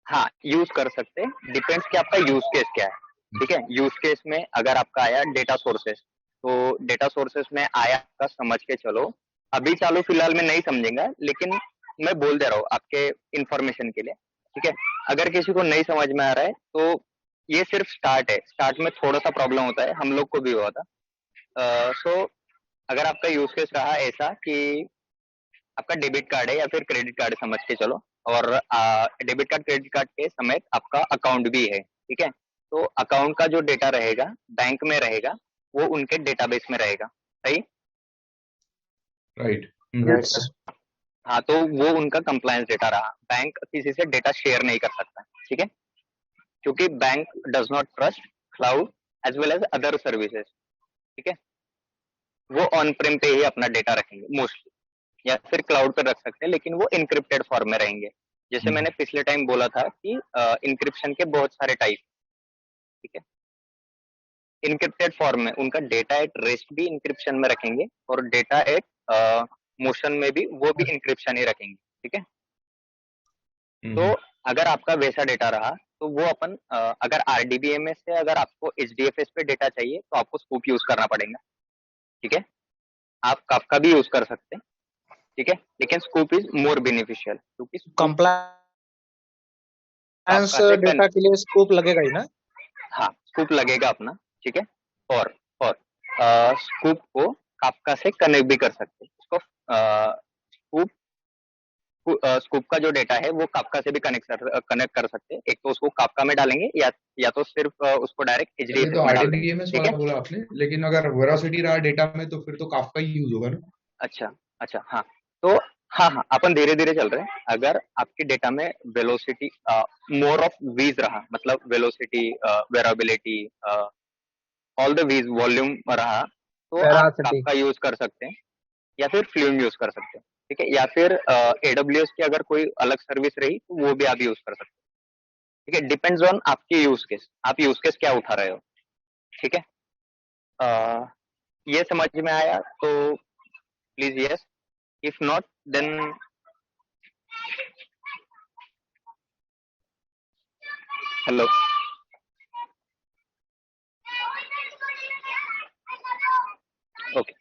हाँ, यूज कर सकते हैं, डिपेंड्स कि आपका यूज केस क्या है। ठीक है, यूज केस में अगर आपका आया डेटा सोर्सेस, तो डेटा सोर्सेस में आया आपका, समझ के चलो, अभी चालू फिलहाल में नहीं समझेगा, लेकिन मैं बोल दे रहा हूँ आपके इंफॉर्मेशन के लिए। ठीक है, अगर किसी को नहीं समझ में आ रहा है तो ये सिर्फ स्टार्ट है, स्टार्ट में थोड़ा सा प्रॉब्लम होता है, हम लोग को भी हुआ था। सो अगर आपका यूज केस रहा ऐसा कि आपका डेबिट कार्ड है या फिर क्रेडिट कार्ड समझ के चलो, और डेबिट कार्ड क्रेडिट कार्ड के समेत आपका अकाउंट भी है। ठीक है, तो अकाउंट का जो डेटा रहेगा बैंक में रहेगा, वो उनके डेटाबेस में रहेगा। सही, राइट? हाँ, तो वो उनका कंप्लायंस डेटा रहा। बैंक किसी से डेटा शेयर नहीं कर सकता। ठीक है, क्योंकि bank does not trust cloud as well as other services. ठीक है, वो ऑन प्रेम पे ही अपना डेटा रखेंगे मोस्टली, या फिर क्लाउड पर रख सकते हैं, लेकिन वो इनक्रिप्टेड फॉर्म में रहेंगे। जैसे मैंने पिछले टाइम बोला था कि इनक्रिप्शन के बहुत सारे टाइप। ठीक है, इनक्रिप्टेड फॉर्म में उनका डेटा एट रेस्ट भी इंक्रिप्शन में रखेंगे, और डेटा एट मोशन में भी वो भी इंक्रिप्शन ही रखेंगे। ठीक है, तो अगर आपका वैसा डेटा रहा तो वो अपन अगर RDBMS से अगर आपको HDFS पे डेटा चाहिए तो आपको स्कूप यूज करना पड़ेगा। ठीक है, आप काफका भी यूज कर सकते हैं। ठीक है, लेकिन स्कूप इज मोर बेनिफिशियल, क्योंकि कंप्लायंस डेटा के लिए स्कूप लगेगा ही ना? हाँ, स्कूप लगेगा अपना, ठीक है। और स्कूप को काफका से कनेक्ट भी कर सकते हैं। उसको स्कूप का जो डेटा है वो काफका से भी कनेक्ट कर सकते हैं। एक तो उसको काफका में डालेंगे या तो सिर्फ उसको डायरेक्ट ये एचडीएफएस तो में डाल देंगे, आरडीबीएमएस ठीक वाला है। बोला आपने, लेकिन अगर वेलोसिटी रहा डेटा में तो फिर तो काफका ही यूज होगा ना। अच्छा, हाँ। तो हाँ, अपन धीरे-धीरे चल रहे हैं। अगर आपके डेटा में वेलोसिटी मोर ऑफ वीज रहा, मतलब वेलोसिटी, वेराबिलिटी, ऑल द वीज वॉल्यूम रहा, तो आप वेरासिटी काफका यूज कर सकते हैं या फिर फ्लूम यूज कर सकते हैं, ठीक है। या फिर एडब्ल्यूएस की अगर कोई अलग सर्विस रही तो वो भी आप यूज कर सकते हैं, ठीक है। डिपेंड्स ऑन आपकी यूज केस, आप यूज केस क्या उठा रहे हो, ठीक है। अ, ये समझ में आया तो please yes, if not then hello. Okay.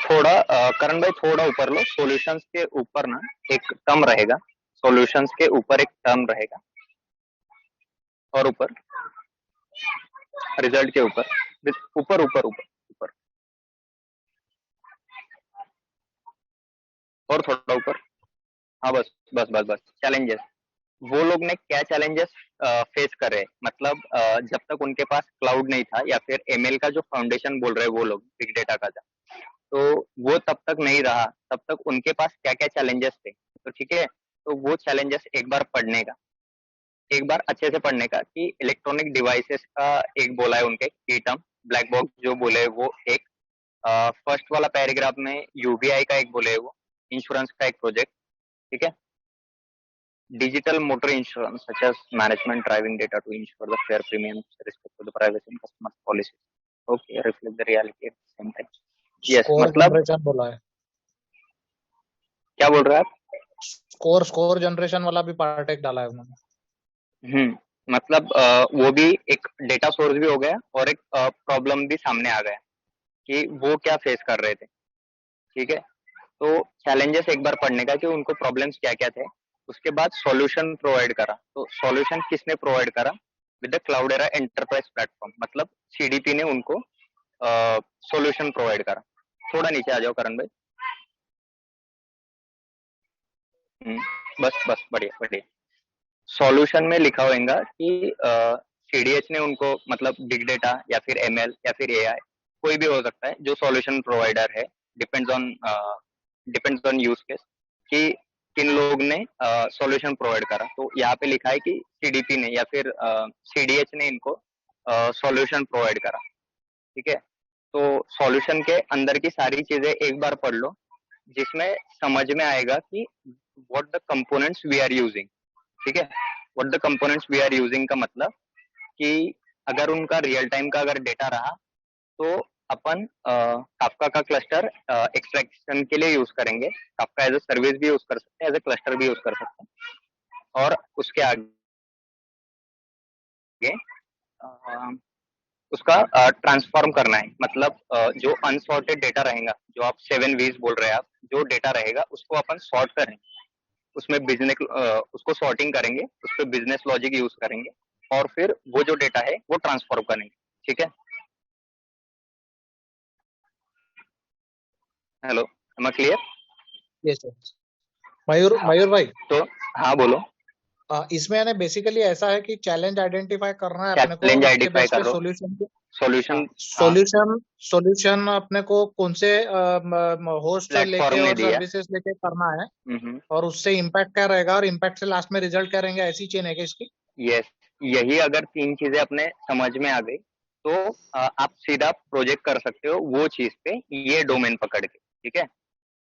थोड़ा करण भाई थोड़ा ऊपर लो, सॉल्यूशंस के ऊपर ना एक टर्म रहेगा, सॉल्यूशंस के ऊपर एक टर्म रहेगा, और ऊपर रिजल्ट के ऊपर, ऊपर ऊपर ऊपर ऊपर, और थोड़ा ऊपर। हाँ, बस चैलेंजेस। वो लोग ने क्या चैलेंजेस फेस करे, मतलब जब तक उनके पास क्लाउड नहीं था या फिर एमएल का जो फाउंडेशन बोल रहे हैं वो लोग बिग डेटा का, तो वो तब तक नहीं रहा, तब तक उनके पास क्या क्या चैलेंजेस थे, तो ठीक है। तो वो चैलेंजेस एक बार पढ़ने का, एक बार अच्छे से पढ़ने का, कि इलेक्ट्रॉनिक डिवाइसेस का एक बोला है उनके की टर्म, ब्लैक बॉक्स जो बोले वो एक, फर्स्ट वाला पैराग्राफ में यूबीआई का एक बोले वो, इंश्योरेंस का एक प्रोजेक्ट, ठीक है। Digital motor insurance, such as management driving data to ensure the fair premiums with respect to the privacy and customer policies. Okay, reflect the reality at the same time. Yes, score मतलब generation बोला है, क्या बोल रहे हैं आप? Score generation वाला भी पार्ट एक डाला है उन्होंने। मतलब वो भी एक डेटा सोर्स भी हो गया और एक प्रॉब्लम भी सामने आ गया कि वो क्या फेस कर रहे थे, ठीक है। तो चैलेंजेस एक बार पढ़ने का कि उनको प्रॉब्लम्स क्या क्या थे, उसके बाद सॉल्यूशन प्रोवाइड करा। तो सॉल्यूशन किसने प्रोवाइड करा? विद द क्लाउडेरा एंटरप्राइज प्लेटफॉर्म, मतलब सीडीपी ने उनको सॉल्यूशन प्रोवाइड करा। थोड़ा नीचे आ जाओ करण भाई। बस बढ़िया। सॉल्यूशन में लिखा होगा कि सीडीएच ने उनको, मतलब बिग डेटा या फिर एमएल या फिर एआई, कोई भी हो सकता है जो सॉल्यूशन प्रोवाइडर है, डिपेंड्स ऑन यूज केस, कि किन लोग ने सॉल्यूशन प्रोवाइड करा। तो यहाँ पे लिखा है कि सीडीपी ने या फिर सीडीएच ने इनको सॉल्यूशन प्रोवाइड करा, ठीक है। तो सॉल्यूशन के अंदर की सारी चीजें एक बार पढ़ लो, जिसमें समझ में आएगा कि what the components we are using, ठीक है। What the components we are using का मतलब कि अगर उनका रियल टाइम का अगर डेटा रहा तो अपन काफका का क्लस्टर एक्सट्रैक्शन के लिए यूज करेंगे। काफका एज अ सर्विस भी यूज कर सकते हैं, एज अ क्लस्टर भी यूज कर सकते हैं। और उसके आगे उसका ट्रांसफॉर्म करना है, मतलब जो अनसॉर्टेड डेटा रहेगा, जो आप 7 वीज बोल रहे हैं आप, जो डेटा रहेगा उसको अपन सॉर्ट करेंगे, उसमें बिजनेस उसको सॉर्टिंग करेंगे, उस पर बिजनेस लॉजिक यूज करेंगे, और फिर वो जो डेटा है वो ट्रांसफॉर्म करेंगे, ठीक है। Hello, am I clear? Yes Mayur भाई, तो हाँ बोलो। इसमें यानी बेसिकली ऐसा है कि चैलेंज आइडेंटिफाई करना है अपने को, चैलेंज उसके आइडेंटिफाई बेस कर पे लो, सॉल्यूशन अपने को कौन से होस्ट प्लेटफॉर्म लेके ने और दिया। सर्विसेज लेके करना है, और उससे इम्पैक्ट क्या रहेगा, और इम्पैक्ट से लास्ट में रिजल्ट क्या रहेंगे, ऐसी चेन है क्या इसकी? यस, यही अगर 3 चीजें अपने समझ में आ गई तो आप सीधा प्रोजेक्ट कर सकते हो वो चीज पे, ये डोमेन पकड़ के, ठीक है।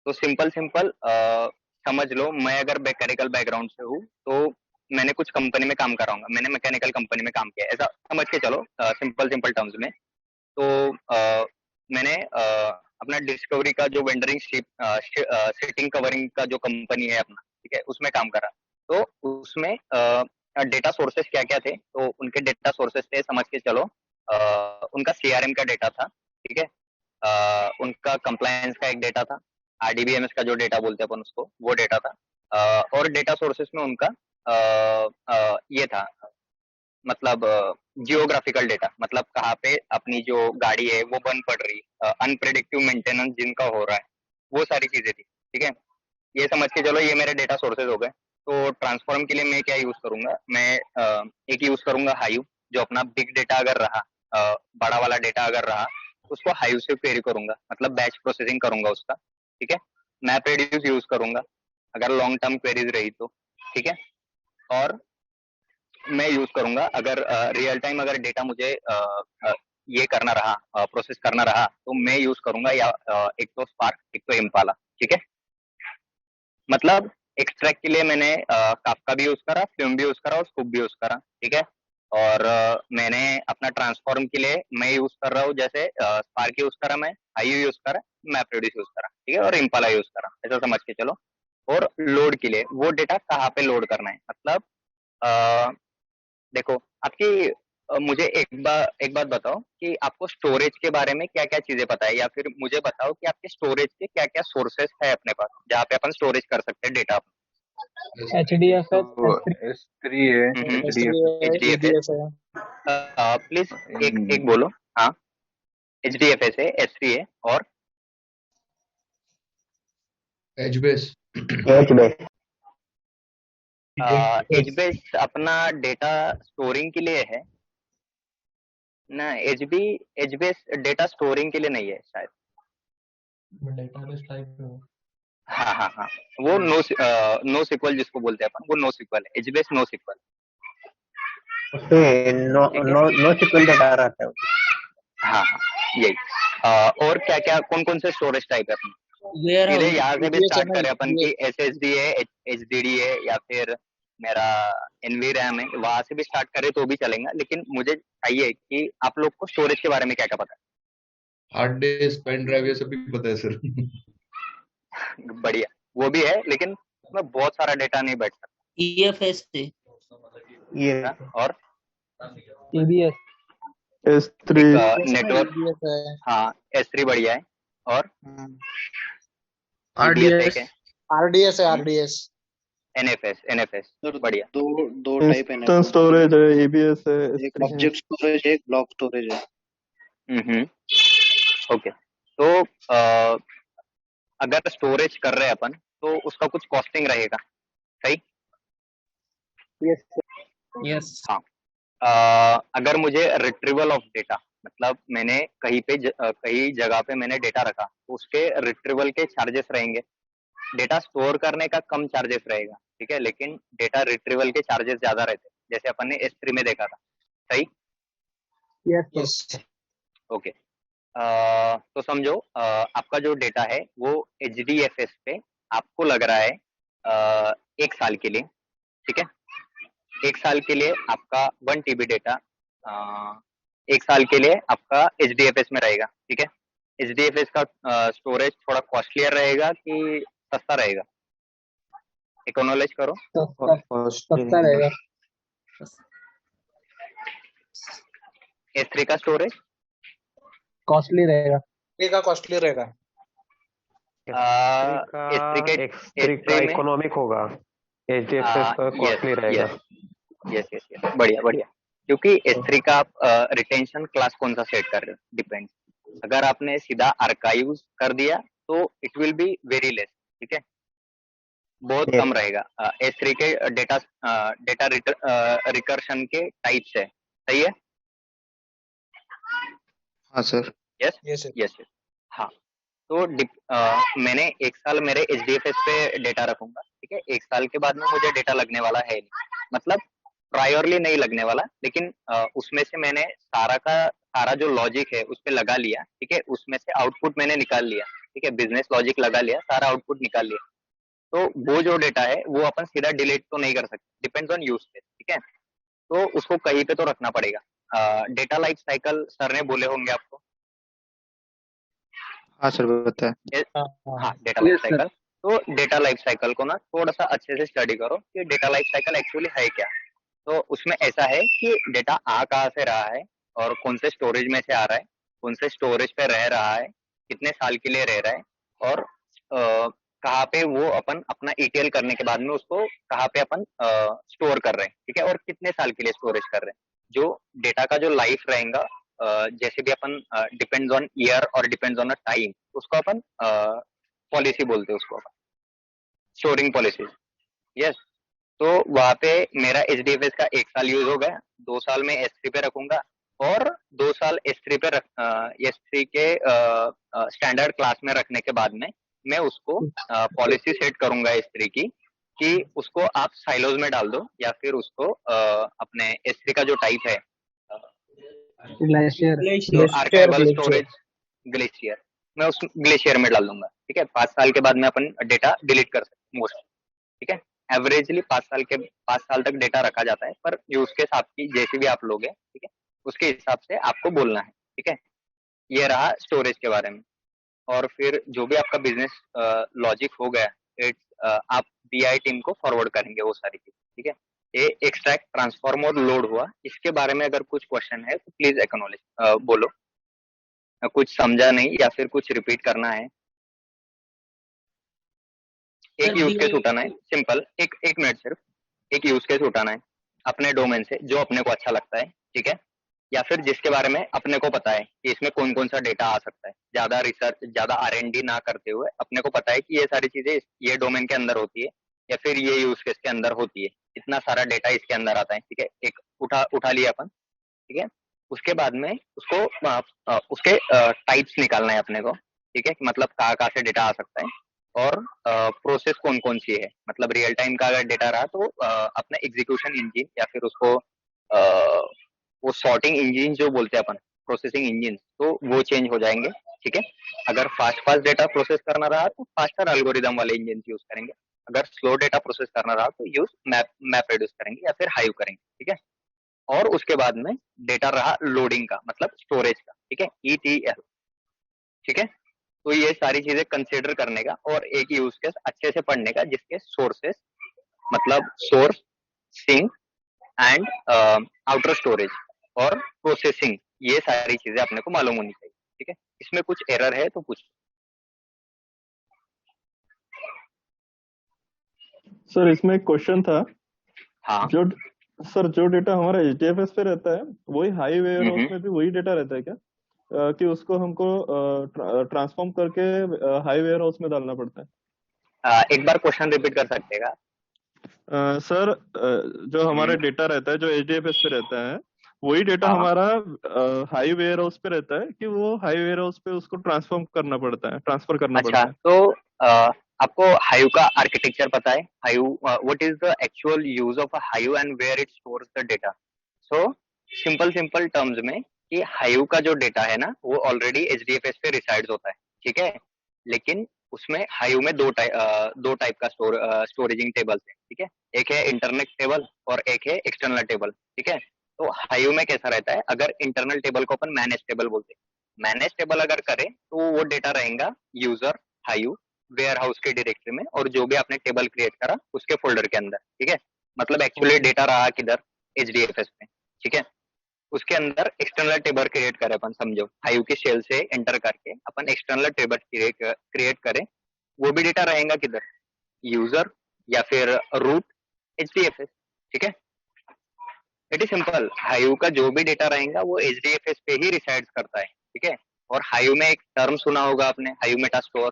तो सिंपल समझ लो, मैं अगर मैकेनिकल बैकग्राउंड से हूँ तो मैंने कुछ कंपनी में काम कराऊंगा, मैंने मैकेनिकल कंपनी में काम किया, ऐसा समझ के चलो सिंपल टर्म्स में। तो मैंने अपना डिस्कवरी का जो वेंडरिंग सीटिंग कवरिंग का जो कंपनी है अपना, ठीक है, उसमें काम करा। तो उसमें डेटा सोर्सेस क्या क्या थे, तो उनके डेटा सोर्सेस थे, समझ के चलो उनका सीआरएम का डेटा था, ठीक है। उनका कंप्लायंस का एक डेटा था, आरडीबीएमएस का जो डेटा बोलते हैं अपन उसको, वो डेटा था। और डेटा सोर्सेस में उनका ये था, मतलब जियोग्राफिकल डेटा, मतलब कहाँ पे अपनी जो गाड़ी है वो बंद पड़ रही, अनप्रेडिक्टिव मेंटेनेंस जिनका हो रहा है, वो सारी चीजें थी। ठीक है, ये समझ के चलो ये मेरे डेटा सोर्सेज हो गए। तो ट्रांसफॉर्म के लिए मैं क्या यूज करूंगा, मैं एक यूज करूंगा हाइव, जो अपना बिग डेटा अगर रहा, बड़ा वाला डेटा अगर रहा, उसको हाइव से क्वेरी करूंगा, मतलब बैच प्रोसेसिंग करूंगा उसका। ठीक है, मैप रेड्यूस यूज करूंगा अगर लॉन्ग टर्म क्वेरीज रही तो। ठीक है, और मैं यूज करूंगा अगर रियल टाइम अगर डेटा मुझे ये करना रहा, प्रोसेस करना रहा, तो मैं यूज करूंगा या एक तो स्पार्क, एक तो इम्पाला। ठीक है, मतलब एक्सट्रैक्ट के लिए मैंने काफका भी यूज करा, फ्लूम भी यूज करा और स्कूप भी यूज करा। ठीक है, और मैंने अपना ट्रांसफॉर्म के लिए मैं यूज कर रहा हूँ, जैसे स्पार्क यूज करा, मैं हाई यूज करा, मैप्रेडिस यूज करा। ठीक है, और इम्पाला यूज करा, ऐसा समझ के चलो। और लोड के लिए वो डेटा कहाँ पे लोड करना है, मतलब देखो आपकी मुझे एक बात बताओ कि आपको स्टोरेज के बारे में क्या क्या चीजें पता है, या फिर मुझे बताओ कि आपके स्टोरेज के क्या क्या सोर्सेस है अपने पास जहाँ पे अपन स्टोरेज कर सकते हैं डेटा। HDFS तो S3 है, HDFS, प्लीज एक बोलो। हाँ, HDFS है, S3 है, और एचबेस एचबेस अपना डेटा स्टोरिंग के लिए है ना। एचबेस डेटा स्टोरिंग के लिए नहीं है शायद। डेटाबेस टाइप में। हाँ हाँ हाँ, वो नो सिक्वल जिसको बोलते हैं अपन, वो नो सिक्वल है, एचबेस नो सिक्वल। उसमें नो सिक्वल डेटा रहता है। हाँ हाँ, यही। और क्या क्या कौन कौन से स्टोरेज टाइप है अपन, सीधे यहाँ से भी स्टार्ट करें अपन की SSD है, HDD है, या फिर मेरा NVRAM है, वहां से भी स्टार्ट करें तो भी चलेगा, लेकिन मुझे चाहिए कि आप लोग को स्टोरेज के बारे में क्या क्या पता हार्ड डिस्क पेन ड्राइव ये सब भी पता है सर। है। बढ़िया, वो भी है, लेकिन उसमें बहुत सारा डेटा नहीं बैठ सकता। EFS से ये और EBS S3 नेटवर्क, हाँ S3 बढ़िया है, और RDS है, RDS NFS बढ़िया। दो टाइप है, इंस्टेंस स्टोरेज है, EBS है, एक ऑब्जेक्ट स्टोरेज है, एक ब्लॉक स्टोरेज है। ओके, तो अगर स्टोरेज कर रहे हैं अपन तो उसका कुछ कॉस्टिंग रहेगा, सही? यस। हाँ, अगर मुझे रिट्रीवल ऑफ डेटा, मतलब मैंने कहीं पे कहीं जगह पे मैंने डेटा रखा, तो उसके रिट्रीवल के चार्जेस रहेंगे। डेटा स्टोर करने का कम चार्जेस रहेगा, ठीक है, लेकिन डेटा रिट्रीवल के चार्जेस ज्यादा रहते हैं, जैसे अपन ने S3 में देखा था, सही? यस। ओके, तो समझो आपका जो डेटा है वो HDFS पे आपको लग रहा है 1 साल के लिए, ठीक है। 1 साल के लिए आपका 1 TB डेटा 1 साल के लिए आपका HDFS में रहेगा, ठीक है। HDFS का स्टोरेज थोड़ा कॉस्टलियर रहेगा कि सस्ता रहेगा? एक्नॉलेज करो। सस्ता रहेगा। S3 का स्टोरेज कॉस्टली रहेगा। का कॉस्टली रहेगा। S3 का इकोनॉमिक होगा, HDFS का कॉस्टली रहेगा। यस, बढ़िया बढ़िया, क्योंकि S3 का आप रिटेंशन क्लास कौन सा सेट कर रहे हो डिपेंड। अगर आपने सीधा आर्काइव कर दिया तो it will be very less, ठीक है, बहुत कम रहेगा। S3 के डेटा रिकर्शन के टाइप्स है, सही है? हाँ सर। यस, हाँ। तो मैंने 1 साल मेरे HDFS पे डेटा रखूंगा, ठीक है। 1 साल के बाद में मुझे डेटा लगने वाला है नहीं, मतलब प्रायोरली नहीं लगने वाला, लेकिन उसमें से मैंने सारा जो लॉजिक है उस पे लगा लिया, ठीक है। उसमें से आउटपुट मैंने निकाल लिया, ठीक है, बिजनेस लॉजिक लगा लिया, सारा आउटपुट निकाल लिया। तो वो जो डेटा है वो अपन सीधा डिलीट तो नहीं कर सकते, डिपेंड्स ऑन यूज केस, ठीक है। तो उसको कहीं पे तो रखना पड़ेगा। डेटा लाइफ साइकिल सर ने बोले होंगे आपको। हाँ सर बताए। हाँ, डेटा लाइफ साइकिल। तो डेटा लाइफ साइकिल को ना थोड़ा सा अच्छे से स्टडी करो कि डेटा लाइफ साइकिल एक्चुअली है क्या। तो उसमें ऐसा है कि डेटा आ कहाँ से रहा है और कौन से स्टोरेज में से आ रहा है, कौन से स्टोरेज पे रह रहा है, कितने साल के लिए रह रहा है, और कहाँ पे वो अपन अपना ETL करने के बाद में उसको कहाँ पे अपन स्टोर कर रहे हैं, ठीक है, और कितने साल के लिए स्टोरेज कर रहे हैं। जो डेटा का जो लाइफ रहेगा, जैसे भी अपन डिपेंड्स ऑन ईयर और डिपेंड्स ऑन अ टाइम, उसको अपन पॉलिसी बोलते हैं, उसको अपन स्टोरिंग पॉलिसी। यस, तो वहां पे मेरा HDFS का 1 साल यूज हो गया, 2 साल में S3 पे रखूंगा, और 2 साल S3 पे S3 के स्टैंडर्ड क्लास में रखने के बाद में मैं उसको पॉलिसी सेट करूंगा S3 की, कि उसको आप साइलोज में डाल दो, या फिर उसको अपने S3 का जो टाइप है ग्लेशियर आर्काइवल स्टोरेज ग्लेशियर, मैं उस ग्लेशियर में डाल दूंगा। ठीक है, 5 साल के बाद में अपन डेटा डिलीट कर सकते हैं मोस्टली। ठीक है, एवरेजली 5 साल तक डेटा रखा जाता है, पर यूज केस आपकी जैसी भी आप लोगे, ठीक है, उसके हिसाब से आपको बोलना है। ठीक है, ये रहा स्टोरेज के बारे में। और फिर जो भी आपका बिजनेस लॉजिक हो गया, आप BI टीम को फॉरवर्ड करेंगे वो सारी चीज। ठीक है, ये एक्सट्रैक्ट, ट्रांसफॉर्म और लोड हुआ, इसके बारे में अगर कुछ क्वेश्चन है तो प्लीज एक्नॉलेज, बोलो। कुछ समझा नहीं या फिर कुछ रिपीट करना है? एक यूज केस उठाना है सिंपल, एक मिनट सिर्फ, एक यूज केस उठाना है अपने डोमेन से जो अपने को अच्छा लगता है। ठीक है, या फिर जिसके बारे में अपने को पता है कि इसमें कौन कौन सा डेटा आ सकता है, ज्यादा रिसर्च, ज्यादा R&D ना करते हुए अपने को पता है कि ये सारी चीजें ये डोमेन के अंदर होती है, या फिर ये यूज केस के अंदर होती है, इतना सारा डेटा इसके अंदर आता है। ठीक है, एक उठा लिया अपन। ठीक है, उसके बाद में उसको उसके टाइप्स निकालना है अपने को। ठीक है, मतलब कहाँ कहाँ से डेटा आ सकता है, और प्रोसेस कौन कौन सी है, मतलब रियल टाइम का अगर डेटा रहा तो अपना एग्जीक्यूशन इंजन, या फिर उसको वो सॉर्टिंग इंजन जो बोलते हैं अपन, प्रोसेसिंग इंजन, तो वो चेंज हो जाएंगे। ठीक है, अगर फास्ट डेटा प्रोसेस करना रहा तो फास्टर एल्गोरिदम वाले इंजन यूज करेंगे, अगर स्लो डेटा प्रोसेस करना रहा तो यूज मैप रिड्यूस करेंगे या फिर हाइव करेंगे। ठीक है, और उसके बाद में डेटा रहा लोडिंग का, मतलब स्टोरेज का। ठीक है, ETL। ठीक है, तो ये सारी चीजें कंसीडर करने का, और एक यूज केस अच्छे से पढ़ने का जिसके सोर्सेस, मतलब source, sink and outer storage और प्रोसेसिंग, ये सारी चीजें अपने को मालूम होनी चाहिए। ठीक है, इसमें कुछ एरर है तो पूछ। सर इसमें एक क्वेश्चन था। हाँ जो डेटा हमारा HDFS पे रहता है वही हाई वेयर हाउस में भी वही डेटा रहता है क्या? कि उसको हमको ट्रांसफॉर्म करके हाई वेयर हाउस में डालना पड़ता है? एक बार क्वेश्चन रिपीट कर सकतेगा? सर जो हमारा डेटा रहता है जो HDFS पे रहता है वही डेटा हमारा हाई वेयर हाउस पे रहता है, कि वो हाई वेयर हाउस पे उसको ट्रांसफॉर्म करना पड़ता है, ट्रांसफर करना पड़ता है? तो आपको हाइव का आर्किटेक्चर पता है? Hive, what is the actual use of a hive and where it stores the data? So simple terms में, कि हाइव का जो डेटा है ना वो ऑलरेडी HDFS पे रिसाइड्स होता है। ठीक है, लेकिन उसमें हाइव में दो टाइप का स्टोरेजिंग टेबल्स है। ठीक है, एक है इंटरनल टेबल और एक है एक्सटर्नल टेबल। ठीक है, तो हाइव में कैसा रहता है, अगर इंटरनल टेबल को अपन मैनेज टेबल बोलते हैं, मैनेज टेबल अगर करे तो वो डेटा रहेगा यूजर हाइव वेयर हाउस के डायरेक्टरी में, और जो भी आपने टेबल क्रिएट करा उसके फोल्डर के अंदर। ठीक है, मतलब एक्चुअली डेटा रहा किधर, HDFS में। ठीक है, उसके अंदर एक्सटर्नल टेबल क्रिएट करे अपन, समझो हाइव की शेल से एंटर करके अपन एक्सटर्नल टेबल क्रिएट करें, वो भी डेटा रहेगा किधर, यूजर या फिर रूट HDFS। ठीक है, इट इज सिंपल, हाइव का जो भी डेटा रहेगा वो HDFS पे ही रिसाइड करता है। ठीक है, और हाइव में एक टर्म सुना होगा आपने, हाइव मेटा स्टोर।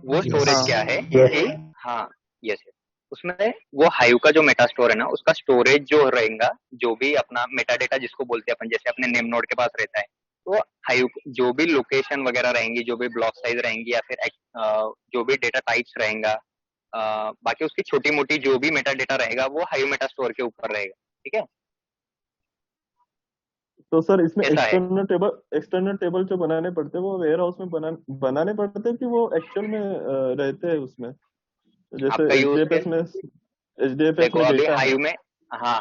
वो स्टोरेज क्या है कि हाँ यस, उसमें वो हाइव का जो मेटा स्टोर है ना, उसका स्टोरेज जो रहेगा, जो भी अपना मेटा डेटा जिसको बोलते हैं अपन, जैसे अपने नेम नोड के पास रहता है, तो हाइव जो भी लोकेशन वगैरह रहेंगी, जो भी ब्लॉक साइज रहेंगी, या फिर जो भी डेटा टाइप्स रहेगा, बाकी उसकी छोटी मोटी जो भी मेटा डेटा रहेगा वो हाइव मेटा स्टोर के ऊपर रहेगा। ठीक है, तो सर इसमें एक्सटर्नल टेबल जो बनाने पड़ते हैं वो वेयर हाउस में बनाने पड़ते हैं, कि वो एक्चुअल में रहते हैं उसमें, जैसे HDFS में देखो अभी हाइव में, हाँ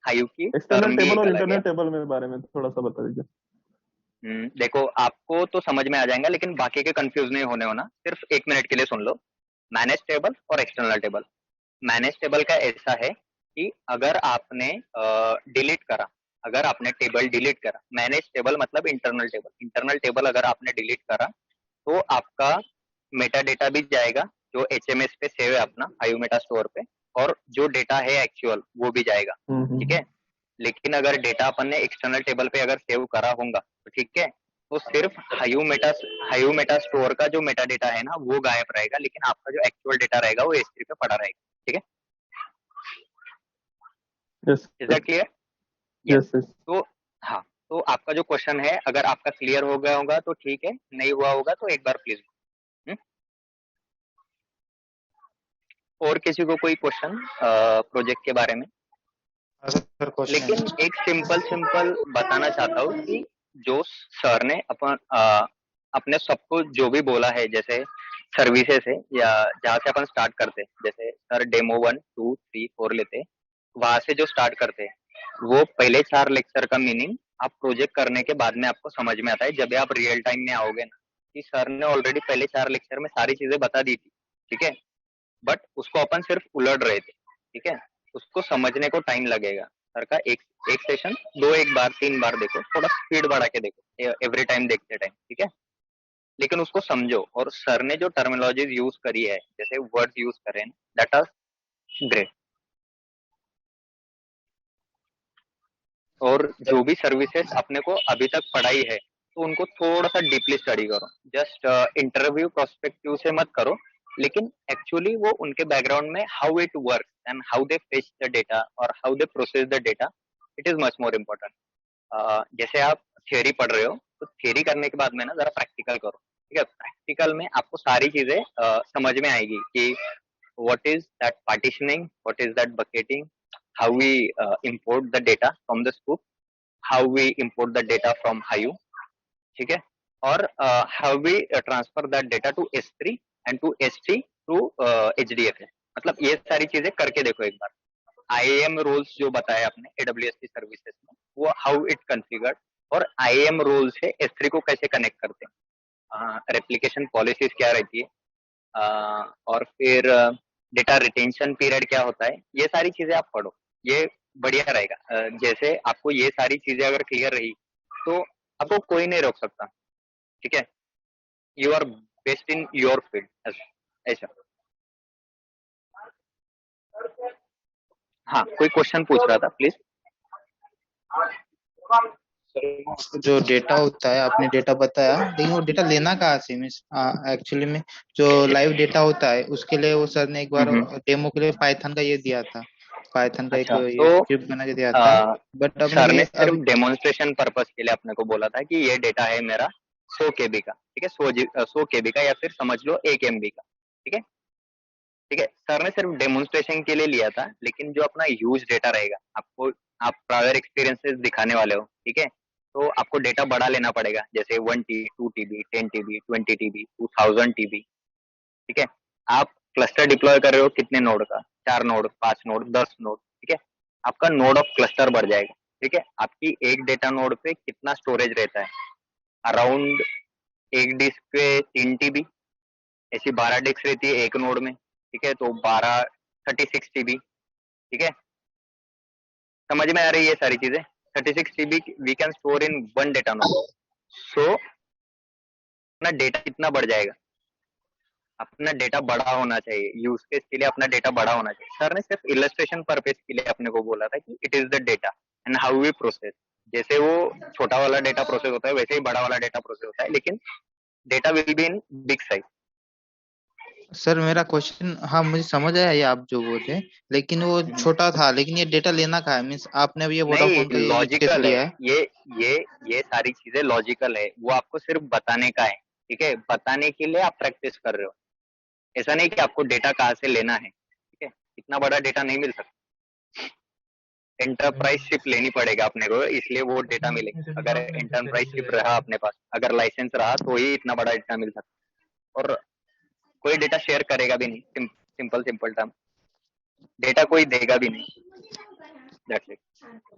हाइव की एक्सटर्नल टेबल और इंटरनल टेबल में बारे में थोड़ा सा बता दीजिए। देखो आपको तो समझ में आ जाएगा, लेकिन बाकी के कंफ्यूज नहीं होने होना, सिर्फ 1 मिनट के लिए सुन लो। मैनेज टेबल और एक्सटर्नल टेबल, मैनेज टेबल का ऐसा है कि अगर आपने डिलीट करा, अगर आपने टेबल डिलीट करा, मैनेज टेबल मतलब इंटरनल टेबल अगर आपने डिलीट करा तो आपका मेटा डेटा भी जाएगा जो HMS पे सेव है अपना हाइव मेटा स्टोर पे, और जो डेटा है एक्चुअल वो भी जाएगा। ठीक है, लेकिन अगर डेटा अपन ने एक्सटर्नल टेबल पे अगर सेव करा होगा तो ठीक है, तो सिर्फ हायू मेटा स्टोर का जो मेटा डेटा है ना वो गायब रहेगा, लेकिन आपका जो एक्चुअल डेटा रहेगा वो S3 पे पड़ा रहेगा। ठीक है, yes is that clear? Yes yes तो हाँ, तो आपका जो क्वेश्चन है अगर आपका क्लियर हो गया होगा तो ठीक है, नहीं हुआ होगा तो एक बार प्लीज। और किसी को कोई क्वेश्चन प्रोजेक्ट के बारे में? सर क्वेश्चन लेकिन एक सिंपल बताना चाहता हूँ कि जो सर ने अपने सबको जो भी बोला है, जैसे सर्विसेज है या जहाँ से अपन स्टार्ट करते हैं, जैसे सर डेमो 1 2 3 4 लेते, वहां से जो स्टार्ट करते हैं वो पहले 4 लेक्चर का मीनिंग आप प्रोजेक्ट करने के बाद में आपको समझ में आता है, जब आप रियल टाइम में आओगे ना, कि सर ने ऑलरेडी पहले 4 लेक्चर में सारी चीजें बता दी थी। ठीक है, बट उसको अपन सिर्फ उलट रहे थे। ठीक है, उसको समझने को टाइम लगेगा। सर का एक सेशन 2 एक बार 3 बार देखो, थोड़ा स्पीड बढ़ा के देखो एवरी टाइम देखते टाइम। ठीक है, लेकिन उसको समझो, और सर ने जो टर्मिनोलॉजीज यूज करी है, जैसे वर्ड्स यूज करे हैं, दैट आर ग्रेट। और जो भी सर्विसेज अपने को अभी तक पढ़ाई है तो उनको थोड़ा सा डीपली स्टडी करो। जस्ट इंटरव्यू प्रोस्पेक्टिव से मत करो, लेकिन एक्चुअली वो उनके बैकग्राउंड में how it work and how they fetch the data और how they process the data, it is much more important. जैसे आप थियोरी पढ़ रहे हो तो थियोरी करने के बाद में ना जरा प्रैक्टिकल करो। ठीक है, प्रैक्टिकल में आपको सारी चीजें समझ में आएगी कि what is that partitioning, what is that bucketing, how we import the data from the scoop, how we import the data from Hayu, ठीक है, और how we transfer that data to S3 and to S3 to HDFS। मतलब ये सारी चीजें करके देखो एक बार। IAM रोल्स जो बताया आपने AWS की सर्विसेज में, वो हाउ इट कॉन्फ़िगर्ड, और IAM रोल से S3 को कैसे कनेक्ट करते हैं, रेप्लिकेशन पॉलिसीज क्या रहती है, और फिर डेटा रिटेंशन पीरियड क्या होता है, ये सारी चीजें आप पढ़ो, ये बढ़िया रहेगा। जैसे आपको ये सारी चीजें अगर क्लियर रही तो आपको कोई नहीं रोक सकता। ठीक है, you are best in your field ऐसा। हाँ, कोई क्वेश्चन पूछ रहा था, प्लीज। जो डेटा होता है आपने डेटा बताया, लेकिन वो डेटा लेना कहाँ से? मीन्स एक्चुअली में जो लाइव डेटा होता है उसके लिए वो सर ने एक बार डेमो के लिए पाइथन का ये दिया था, पाइथन का अच्छा, एक तो स्क्रिप्ट बना के दिया था, बट सर अपने ने ये सिर्फ अब डेमोन्स्ट्रेशन पर्पस के लिए अपने को बोला था कि ये डेटा है मेरा 100 KB का। ठीक है, 100 KB का, या फिर समझ लो 1 MB का। ठीक है, ठीक है, सर ने सिर्फ डेमोन्स्ट्रेशन के लिए लिया था, लेकिन जो अपना ह्यूज डेटा रहेगा, आपको आप प्रायर एक्सपीरियंसेस दिखाने वाले हो, ठीक है, तो आपको डेटा बड़ा लेना पड़ेगा, जैसे 1 TB 2 TB 10 TB 20 TB 2000 TB। ठीक है, आप क्लस्टर डिप्लॉय कर रहे हो कितने नोड का, 4 नोड 5 नोड 10 नोड। ठीक है, आपका नोड ऑफ क्लस्टर बढ़ जाएगा। ठीक है, आपकी एक डेटा नोड पे कितना स्टोरेज रहता है, अराउंड एक डिस्क पे 3 TB, ऐसी 12 डिस्क रहती है एक नोड में। ठीक है, तो 36 TB। ठीक है, समझ में आ रही है ये सारी चीजें? 36 TB we can store in one data node. So अपना डेटा कितना बढ़ जाएगा, अपना डेटा बड़ा होना चाहिए, यूज केस के लिए अपना डेटा बड़ा होना चाहिए। सर ने सिर्फ इलस्ट्रेशन पर्पस के लिए अपने को बोला था कि it is the data and how we process. जैसे वो छोटा वाला डेटा प्रोसेस होता है वैसे ही बड़ा वाला डेटा प्रोसेस होता है, लेकिन data will be in big size. Sir मेरा क्वेश्चन, हाँ मुझे समझ आया ये आप जो बोले, लेकिन वो छोटा था, लेकिन ये डेटा लेना कहाँ है? मीन्स आपने अभी ये नहीं, वोडाफोन का यूज केस लॉजिकल लिया है है। ये सारी चीजें लॉजिकल है, वो आपको सिर्फ बताने का है। ठीक है, बताने के लिए आप प्रैक्टिस कर रहे हो, ऐसा नहीं कि आपको डेटा कहाँ से लेना है। ठीक है, इतना बड़ा डेटा नहीं मिल सकता, एंटरप्राइज शिप लेनी पड़ेगा अपने को, इसलिए वो डेटा मिलेगा। अगर एंटरप्राइज शिप रहा अपने पास, अगर लाइसेंस रहा, तो ही इतना बड़ा डेटा मिल सकता। और कोई डेटा शेयर करेगा भी नहीं, सिंपल टर्म, डेटा कोई देगा भी नहीं। That's it.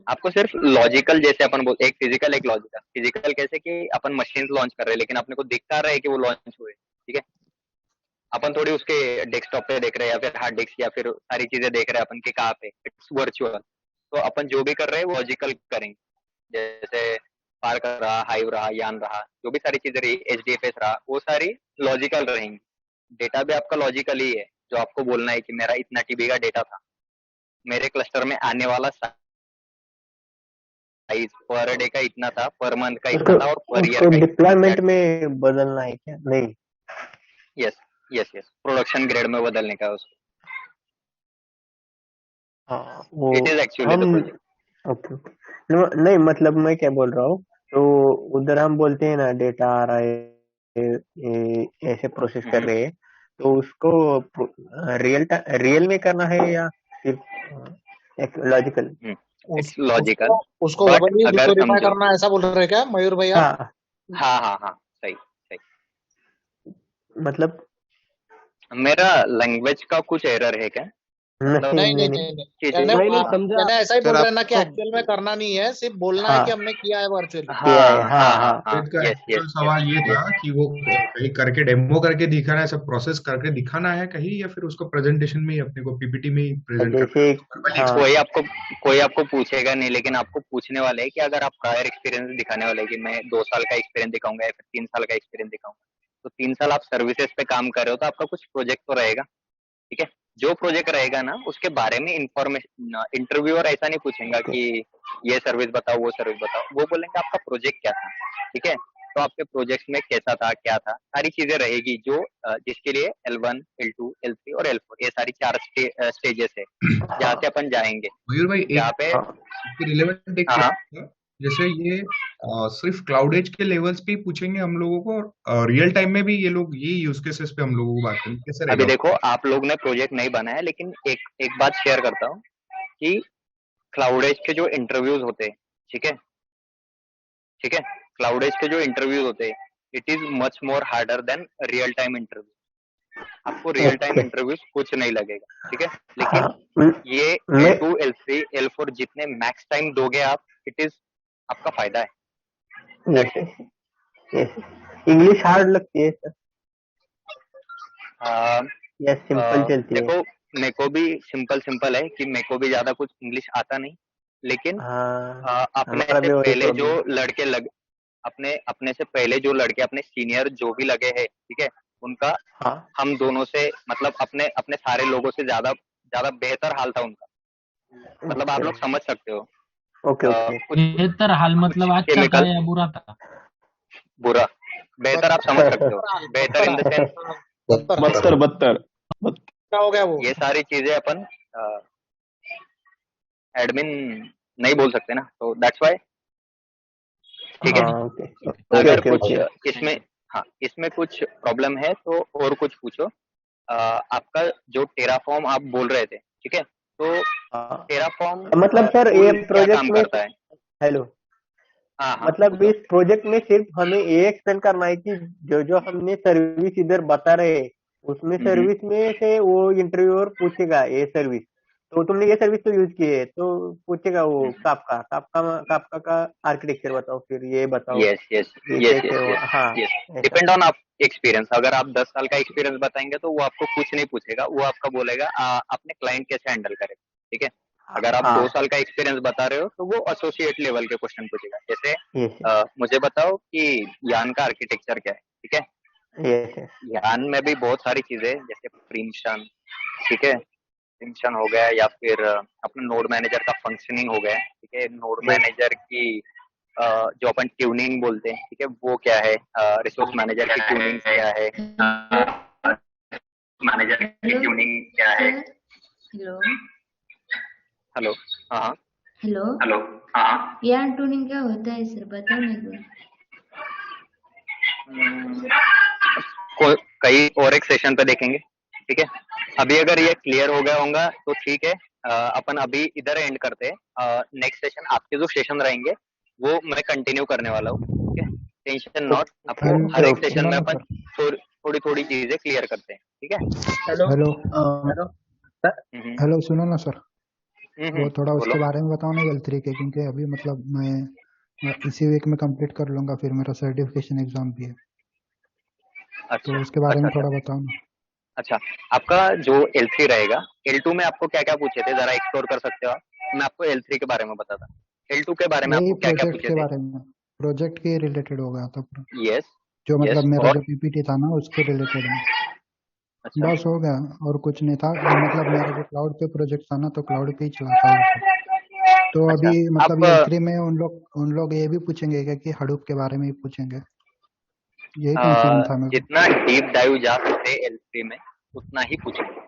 आपको सिर्फ लॉजिकल, जैसे अपन बोलते, एक फिजिकल एक लॉजिकल। फिजिकल कैसे कि अपन मशीन लॉन्च कर रहे हैं, लेकिन अपने को दिखता रहा है कि वो लॉन्च हुए। ठीक है, अपन थोड़ी उसके डेस्कटॉप पे देख रहे हैं या फिर हार्ड डिस्क या फिर सारी चीजें देख रहे हैं अपन के कहाँ पे, इट्स वर्चुअल। तो अपन जो भी कर रहे हैं वो लॉजिकल करेंगे, जैसे पार्क रहा, हाइव रहा, यान रहा, जो भी सारी चीजें रही, HDFS रहा, वो सारी लॉजिकल रहेंगी। डेटा भी आपका लॉजिकल ही है, जो आपको बोलना है कि मेरा इतना TB का डेटा था, मेरे क्लस्टर में आने वाला प्राइस पर डे का इतना था, पर मंथ का उसको इतना था और पर ईयर उसको का इतना डिप्लॉयमेंट था। में बदलना है क्या? नहीं। Yes yes yes, production grade में बदलने का है उसको। हाँ वो इट इज एक्चुअली हम द प्रोजेक्ट। Okay okay. नहीं मतलब मैं क्या बोल रहा हूँ, तो उधर हम बोलते हैं ना डेटा आ रहा है, ऐसे प्रोसेस कर रहे हैं, तो उसको रियल में करना है या सिर्फ लॉजिकल? इट्स लॉजिकल, उसको बट verbally अगर verify समझो, करना है, ऐसा बोल रहे हैं क्या मयूर भैया? हाँ हाँ हाँ हाँ, सही सही। मतलब मेरा लैंग्वेज का कुछ एरर है क्या? मतलब नहीं नहीं नहीं नहीं नहीं, चीजें यानी नहीं नहीं हाँ समझा। यानी ऐसा ही सर बोल रहे हैं ना कि आपको एक्चुअल में करना नहीं है, सिर्फ बोलना है कि हाँ हमने किया है वर्चुअली। किया है, हाँ हाँ हाँ हाँ हाँ, वेद का यस एक्चुअल यस सवाल ये यस। था कि वो कहीं करके डेमो करके दिखाना है, सब प्रोसेस करके दिखाना है कहीं, या फिर उसको प्रेजेंटेशन में ही अपने को पीपीटी में ही प्रेजेंट करना जैसे है, उसको verbally हाँ कोई आपको पूछेगा नहीं, लेकिन आपको पूछने वाले हैं कि अगर आप प्रायर एक्सपीरियंस दिखाने वाले हैं कि मैं 2 साल का एक्सपीरियंस दिखाऊंगा या फिर 3 साल का एक्सपीरियंस दिखाऊंगा, तो 3 साल आप सर्विसेज पे काम कर रहे हो तो आपका कुछ प्रोजेक्ट तो रहेगा, ठीक है। जो प्रोजेक्ट रहेगा ना उसके बारे में इंफॉर्मेशन, इंटरव्यूअर ऐसा नहीं पूछेगा ओके कि ये सर्विस बताओ वो सर्विस बताओ, वो बोलेंगे आपका प्रोजेक्ट क्या था, ठीक है। तो आपके प्रोजेक्ट में कैसा था क्या था, सारी चीजें रहेगी जो जिसके लिए L1 L2 L3 और L4 ये सारी 4 स्टेजेस है जहाँ से अपन जाएंगे, मयूर भाई जहाँ पे इसकी रिलेवेंट एक हाँ हाँ। क्वेश्चन था। जैसे ये सिर्फ क्लाउड एज के लेवल्स पे ही पूछेंगे हम लोगों को, और रियल टाइम में भी ये लोग ये यूज केसेस पे हम लोगों को बात करेंगे, कैसे अभी रहेगा? देखो आप लोग ने प्रोजेक्ट नहीं बनाया, लेकिन एक बात शेयर करता हूँ कि क्लाउड एज के जो इंटरव्यूज होते हैं, ठीक है ठीक है, क्लाउड एज के जो इंटरव्यूज होते हैं it is much more harder than real time interview. आपको रियल टाइम ओके इंटरव्यूज कुछ नहीं लगेगा, ठीक है, हाँ लेकिन ये मैं L2 L3 L4 जितने मैक्स टाइम दोगे आप, इट इज आपका फायदा है। Yes That's it. Yes English hard लगती है सर अ, या सिंपल चलती है? देखो मेरे को भी सिंपल सिंपल है कि मेरे को भी ज्यादा कुछ इंग्लिश आता नहीं, लेकिन हाँ अपने हमारा से भी वही पहले जो प्रॉब्लम। लड़के लग अपने से पहले जो लड़के अपने सीनियर जो भी लगे हैं, ठीक है, उनका हाँ हम दोनों से मतलब अपने अपने सारे लोगों से ज्यादा ज्यादा बेहतर हाल था उनका, मतलब आप ओके लोग समझ सकते हो। ओके ओके कुछ बेहतर हाल मतलब अच्छा था केमिकल या बुरा था? बुरा, बेहतर आप समझ सकते हो, बेहतर इन द सेंस बदतर बदतर क्या हो गया वो? ये सारी चीजें अपन एडमिन नहीं बोल सकते ना, तो दैट्स वाई, ठीक है। हाँ ओके ओके अगर ओके कुछ ओके इसमें हाँ इसमें कुछ प्रॉब्लम है तो और कुछ पूछो। आपका जो टेराफॉर्म आप बोल रहे थे, ठीक है, तो हाँ टेराफॉर्म मतलब सर ये टूल क्या प्रोजेक्ट काम में करता है? हेलो हाँ हाँ मतलब बोलो। इस प्रोजेक्ट में सिर्फ हमें ये एक्सप्लेन करना है कि जो जो हमने सर्विस इधर बता रहे हैं उसमें हम्म, सर्विस में से वो इंटरव्यूअर पूछेगा ये सर्विस, तो तुमने ये सर्विस तो यूज की है, तो पूछेगा वो कापका कापका कापका का आर्किटेक्चर बताओ, फिर ये बताओ यस यस ये यस कैसे यस हुआ। यस हाँ यस, ऐसा। डिपेंड ऑन आप एक्सपीरियंस। अगर आप 10 साल का एक्सपीरियंस बताएंगे तो वो आपको कुछ नहीं पूछेगा, वो आपका बोलेगा अपने क्लाइंट कैसे हैंडल करे, ठीक है। अगर आप 2 हाँ साल का एक्सपीरियंस बता रहे हो तो वो एसोसिएट लेवल के क्वेश्चन पूछेगा, जैसे यस मुझे बताओ कि यान का आर्किटेक्चर क्या है, ठीक है। यस यस यान में भी बहुत सारी चीजें हैं, जैसे प्रीम्पशन, ठीक है, प्रीम्पशन हो गया, या फिर अपने नोड मैनेजर का फंक्शनिंग हो गया, ठीक है, नोड यस मैनेजर की जो अपन ट्यूनिंग बोलते हैं, ठीक है, वो क्या है, रिसोर्स मैनेजर की ट्यूनिंग क्या है, मैनेजर की ट्यूनिंग क्या है। हेलो हेलो हाँ हाँ हेलो हेलो हाँ यार ट्यूनिंग क्या होता है सर, बताओ ना एक बार। कई और एक सेशन पे देखेंगे, ठीक है। अभी अगर ये क्लियर हो गया होगा तो ठीक है, अपन अभी इधर एंड करते हैं। नेक्स्ट सेशन आपके जो सेशन रहेंगे वो मैं कंटिन्यू करने वाला हूँ, ठीक है, टेंशन नॉट। आपको हर एक ओके सेशन सुनो में ना अपन सर। थोड़ी थोड़ी चीजें क्लियर करते हैं, ठीक है। Hello hello hello sir. Hello सुनो ना सर, वो थोड़ा बोलो। उसके बारे में बताओ ना L3 के, क्योंकि अभी मतलब मैं इसी वीक में कंप्लीट कर लूंगा, फिर मेरा सर्टिफिकेशन एग्जाम भी है, तो अच्छा उसके बारे अच्छा में अच्छा थोड़ा बताओ ना। अच्छा, आपका जो L3 रहेगा, L2 में आपको क्या क्या पूछे थे जरा एक्सप्लोर कर सकते हो आप? मैं आपको L3 के बारे में बताता। L2 के बारे में वही आपको क्या क्या प्रोजेक्ट पूछे के थे? बारे में, प्रोजेक्ट के रिलेटेड हो गया था पूरा, यस जो मतलब यस, मेरा और जो पीपीटी था ना उसके रिलेटेड में अच्छा बस हो गया, और कुछ नहीं था। मतलब मेरा जो क्लाउड पे प्रोजेक्ट था ना, तो क्लाउड पे ही चला था वो सब। तो अच्छा अभी आप मतलब L3 में उन लोग ये भी पूछेंगे क्या कि हडूप के बारे में ही पूछेंगे? यही कंफ्यूजन था मेरे को। जितना डीप डाइव जा सकते हैं L3 में उतना ही पूछेंगे।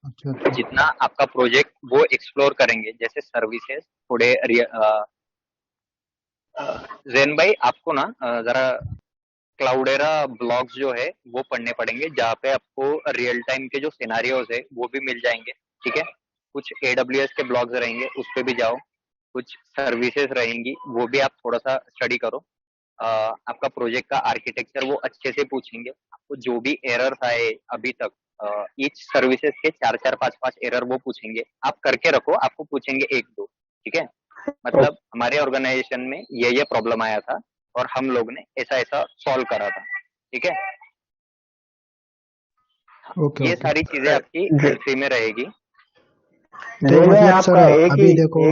अच्छा अच्छा जितना आपका प्रोजेक्ट वो एक्सप्लोर करेंगे, जैसे सर्विसेज थोड़े जैन भाई आपको ना जरा क्लाउडेरा ब्लॉग्स जो है वो पढ़ने पड़ेंगे, जहाँ पे आपको रियल टाइम के जो सिनारियोज है वो भी मिल जाएंगे। ठीक है, कुछ AWS के ब्लॉग्स रहेंगे उस पे भी जाओ, कुछ सर्विसेज रहेंगी वो भी आप थोड़ा सा स्टडी करो। आपका प्रोजेक्ट का आर्किटेक्चर वो अच्छे से पूछेंगे, आपको जो भी एरर्स आए अभी तक ईच सर्विसेज के 4-4 5-5 एरर वो पूछेंगे, आप करके रखो, आपको पूछेंगे 1-2। ठीक है, मतलब हमारे ऑर्गेनाइजेशन में ये प्रॉब्लम आया था और हम लोग ने ऐसा ऐसा सॉल्व करा था। ठीक है, ओके ये ओके। सारी चीजें आपकी L3 में रहेगी। तो जैन भाई मतलब सर आपका अभी देखो,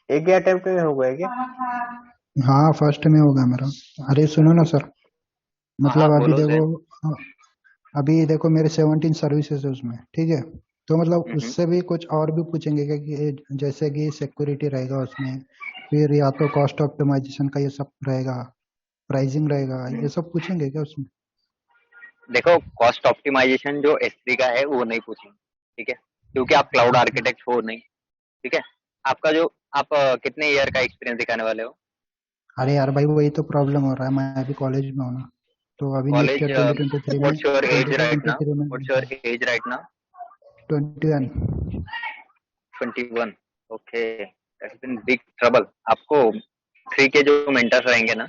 एक ही अटेम्प्ट में हो गया क्या? हाँ फर्स्ट में होगा मेरा। अरे सुनो ना सर, हाँ मतलब अभी बोलो देखो, जैन। अभी देखो मेरे 17 सर्विसेज है उसमें, ठीक है? तो मतलब उससे भी कुछ और भी पूछेंगे क्या कि जैसे कि सिक्योरिटी रहेगा उसमें, फिर या तो कॉस्ट ऑप्टिमाइजेशन का ये सब रहेगा, प्राइसिंग रहेगा, ये सब पूछेंगे क्या उसमें? देखो कॉस्ट ऑप्टिमाइजेशन जो S3 का है वो नहीं पूछेंगे। ठीक है, क्योंकि आप क्लाउड आर्किटेक्ट हो नहीं। ठीक है, आपका जो आप कितने ईयर का एक्सपीरियंस दिखाने वाले हो? अरे यार भाई वही तो प्रॉब्लम हो रहा है, मैं अभी कॉलेज में हूँ ना, तो अभी नेक्स्ट कॉलेज, ईयर 2023 में what's your age right now? 2023 में what's your age right now? 21। 21। Okay, that's been big trouble. आपको 3 के जो मेंटर्स रहेंगे ना,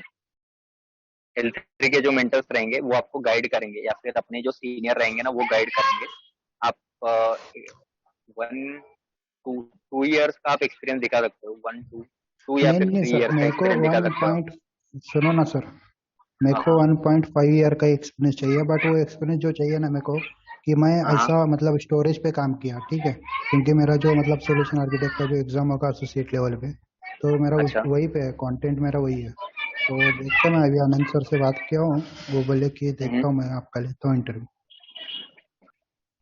L3 के जो मेंटर्स रहेंगे वो आपको गाइड करेंगे, या फिर अपने जो सीनियर रहेंगे ना वो गाइड करेंगे। आप 1-2 ईयर्स का आप एक्सपीरियंस दिखा सकते हो, 1-2 या नहीं फिर नहीं 3 सर, ईयर्स का मेरे को एक्सपीरियंस दिखा वन सकते हो। पॉइंट सुनो ना सर, मेरे हाँ को हाँ 1.5 ईयर का एक्सपीरियंस चाहिए, बट वो एक्सपीरियंस जो चाहिए ना मेरे को, कि मैं हाँ हाँ। ऐसा मतलब स्टोरेज पे काम किया, ठीक है? क्योंकि मेरा जो मतलब सोल्यूशन आर्किटेक्ट का जो एग्जाम होगा एसोसिएट लेवल पे, तो मेरा अच्छा वही पे है, कंटेंट मेरा वही है। तो देखते हैं, मैं अभी आनंद सर से बात किया हूँ, वो बोले कि देखता हूँ मैं आपका लेता हूँ इंटरव्यू।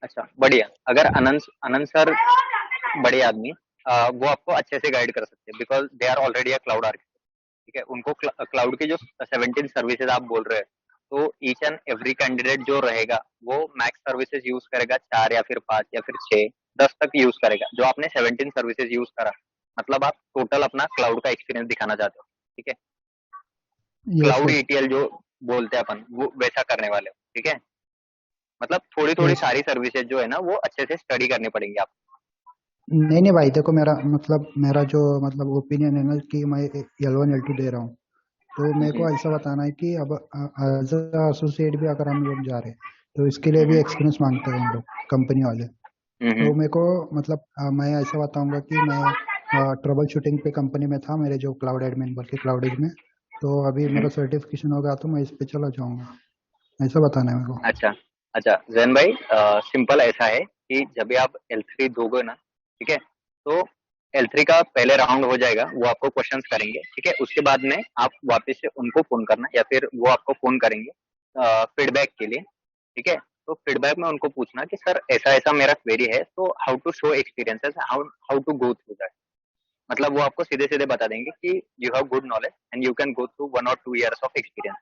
अच्छा बढ़िया। अगर अनंत अनंत सर बड़े आदमी, वो आपको अच्छे से गाइड कर सकते हैं, because they are already a cloud architect. ठीक है, उनको क्लाउड की जो 17 सर्विसेज आप बोल रहे हैं, तो ईच एंड एवरी कैंडिडेट जो रहेगा वो मैक्स सर्विसेज यूज करेगा 4 या फिर 5 या फिर 6-10 तक यूज करेगा। जो आपने 17 सर्विसेज यूज करा, मतलब आप टोटल अपना क्लाउड का एक्सपीरियंस दिखाना चाहते हो। ठीक है, यस क्लाउड यस ETL जो बोलते हैं अपन, वो वैसा करने वाले हो। ठीक है, मतलब थोड़ी थोड़ी यस। सारी सर्विसेज जो है ना वो अच्छे से स्टडी करनी पड़ेंगी आपको। नहीं नहीं भाई देखो, मेरा जो मतलब ओपिनियन है ना कि मैं L1 L2 दे रहा हूँ, तो मेरे को ऐसा बताना है कि अब एज एसोसिएट भी अगर हम लोग जा रहे हैं तो इसके लिए भी एक्सपीरियंस मांगते हैं उन लोग, कंपनी वाले। तो मेरे को मतलब मैं ऐसा बताऊंगा कि मैं ट्रबल शूटिंग पे कंपनी में था, मेरे जो क्लाउड एडमिन बल्कि क्लाउडेज में, तो अभी मेरा सर्टिफिकेशन होगा तो मैं इस पे चला जाऊंगा, ऐसा बताना है मेरे को। अच्छा अच्छा जैन भाई, सिंपल ऐसा है कि जब भी आप L3 दोगे ना, ठीक है, तो L3 का पहले राउंड हो जाएगा, वो आपको क्वेश्चंस करेंगे। ठीक है, उसके बाद में आप वापस से उनको फोन करना, या फिर वो आपको फोन करेंगे फीडबैक के लिए। ठीक है, तो फीडबैक में उनको पूछना कि सर ऐसा ऐसा मेरा क्वेरी है, तो how to show experiences, how how to go through that. मतलब वो आपको सीधे सीधे बता देंगे कि you have good knowledge and you can go through 1 or 2 years of experience.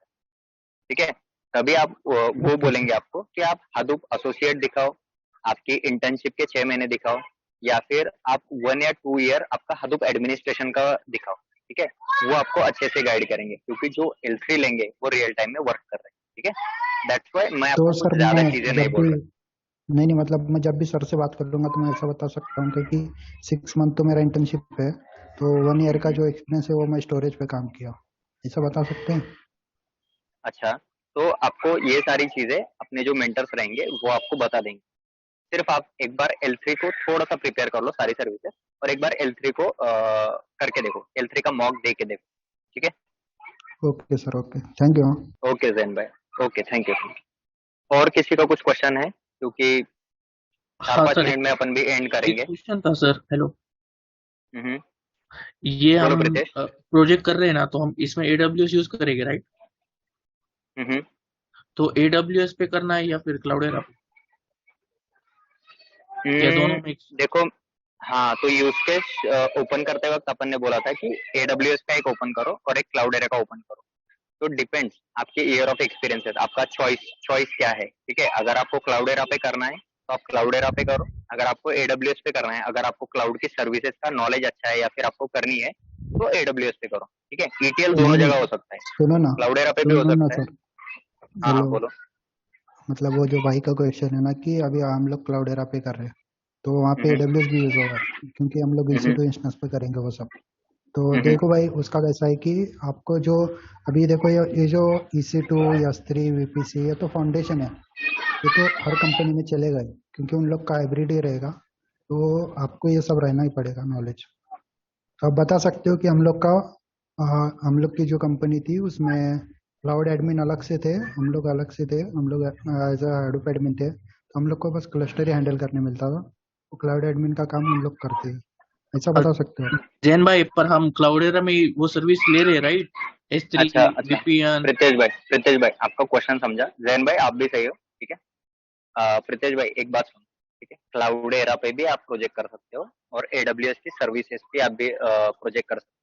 ठीक है, तभी आप वो ओके सर। बोलेंगे आपको कि आप हडूप एसोसिएट दिखाओ, आपकी इंटर्नशिप के 6 महीने दिखाओ, या फिर आप 1 या 2 ईयर आपका हडूप एडमिनिस्ट्रेशन का दिखाओ। ठीक है, वो आपको अच्छे से गाइड करेंगे, क्योंकि जो L3 लेंगे वो रियल टाइम में वर्क कर रहे हैं। ठीक है, दैट्स वाई मैं तो आपको सर कुछ ज्यादा मैं चीजें नहीं जब बोल भी, रहा। नहीं नहीं मतलब मैं जब भी सर से बात कर लूंगा तो मैं ऐसा बता सकता हूँ कि 6 मंथ तो मेरा इंटर्नशिप है, तो 1 ईयर का जो एक्सपीरियंस है वो मैं स्टोरेज पे काम किया, ऐसा बता सकते हैं? अच्छा, तो आपको ये सारी चीजें अपने जो मेंटर्स रहेंगे वो आपको बता देंगे। सिर्फ आप एक बार L3 को थोड़ा सा प्रिपेयर कर लो सारी सर्विसेज, और एक बार L3 को करके देखो, L3 का मॉक दे के देखो। ठीक है, okay sir, okay, thank you. Okay Jain भाई, ओके थैंक यू। और किसी का कुछ क्वेश्चन है, क्योंकि चार हाँ पाँच सर, मिनट में अपन भी एंड एक करेंगे। क्वेश्चन था सर। हेलो, हम्म, ये बोलो हम प्रीतेश। प्रोजेक्ट कर रहे हैं ना, तो हम इसमें AWS यूज करेंगे, राइट? हम्म, तो AWS पे करना है या फिर क्लाउडेरा पे, या दोनों में? देखो हाँ, तो यूज केस ओपन करते वक्त अपन ने बोला था कि AWS का एक ओपन करो और एक क्लाउडेरा का ओपन करो। तो डिपेंड्स आपके ईयर ऑफ एक्सपीरियंसेस, आपका चॉइस क्या है, ठीक है। अगर आपको क्लाउडेरा पे करना है तो आप क्लाउडेरा पे करो, अगर आपको AWS पे करना है, अगर आपको क्लाउड की सर्विसेज का नॉलेज अच्छा है या फिर आपको करनी है तो AWS पे करो, ठीक है। ETL दोनों नहीं जगह हो सकता है, सुनो ना क्लाउडेरा पे भी हो सुनो ना सकता है। सर हाँ हाँ हेलो बोलो। मतलब वो जो भाई का क्वेश्चन है ना कि अभी हम लोग क्लाउडेरा पे कर रहे हैं तो वहाँ पे हम्म, AWS भी यूज होगा क्योंकि हम लोग हम्म, EC2 इंस्टेंस पे करेंगे वो सब। तो हम्म, देखो भाई उसका कैसा है कि आपको जो अभी देखो ये जो EC2 S3 VPC ये तो फाउंडेशन है, ये तो हर कंपनी में चलेगा ही क्योंकि उन लोग का हाइब्रिड ही रहेगा, तो आपको ये सब रहना ही पड़ेगा नॉलेज। तो आप बता सकते हो कि हम लोग की जो कंपनी थी उसमें क्लाउड एडमिन अलग से थे, हम लोग अलग से थे, हम लोग एज Hadoop एडमिन थे, तो हम लोग को बस क्लस्टर ही हैंडल करने मिलता था, तो क्लाउड एडमिन का काम उन लोग करते हैं, ऐसा बता सकते हो आप? जैन भाई पर हम क्लाउडेरा में वो सर्विस ले रहे हैं राइट? S3 अच्छा अच्छा, VPN। प्रीतेश भाई आपका क्वेश्चन समझा, जैन भाई आप भी सही हो, ठीक है। प्रीतेश भाई एक बात सुनो, ठीक है। क्लाउडेरा पे भी आप प्रोजेक्ट कर सकते हो और AWS की सर्विसेज पे आप भी प्रोजेक्ट कर सकते हो,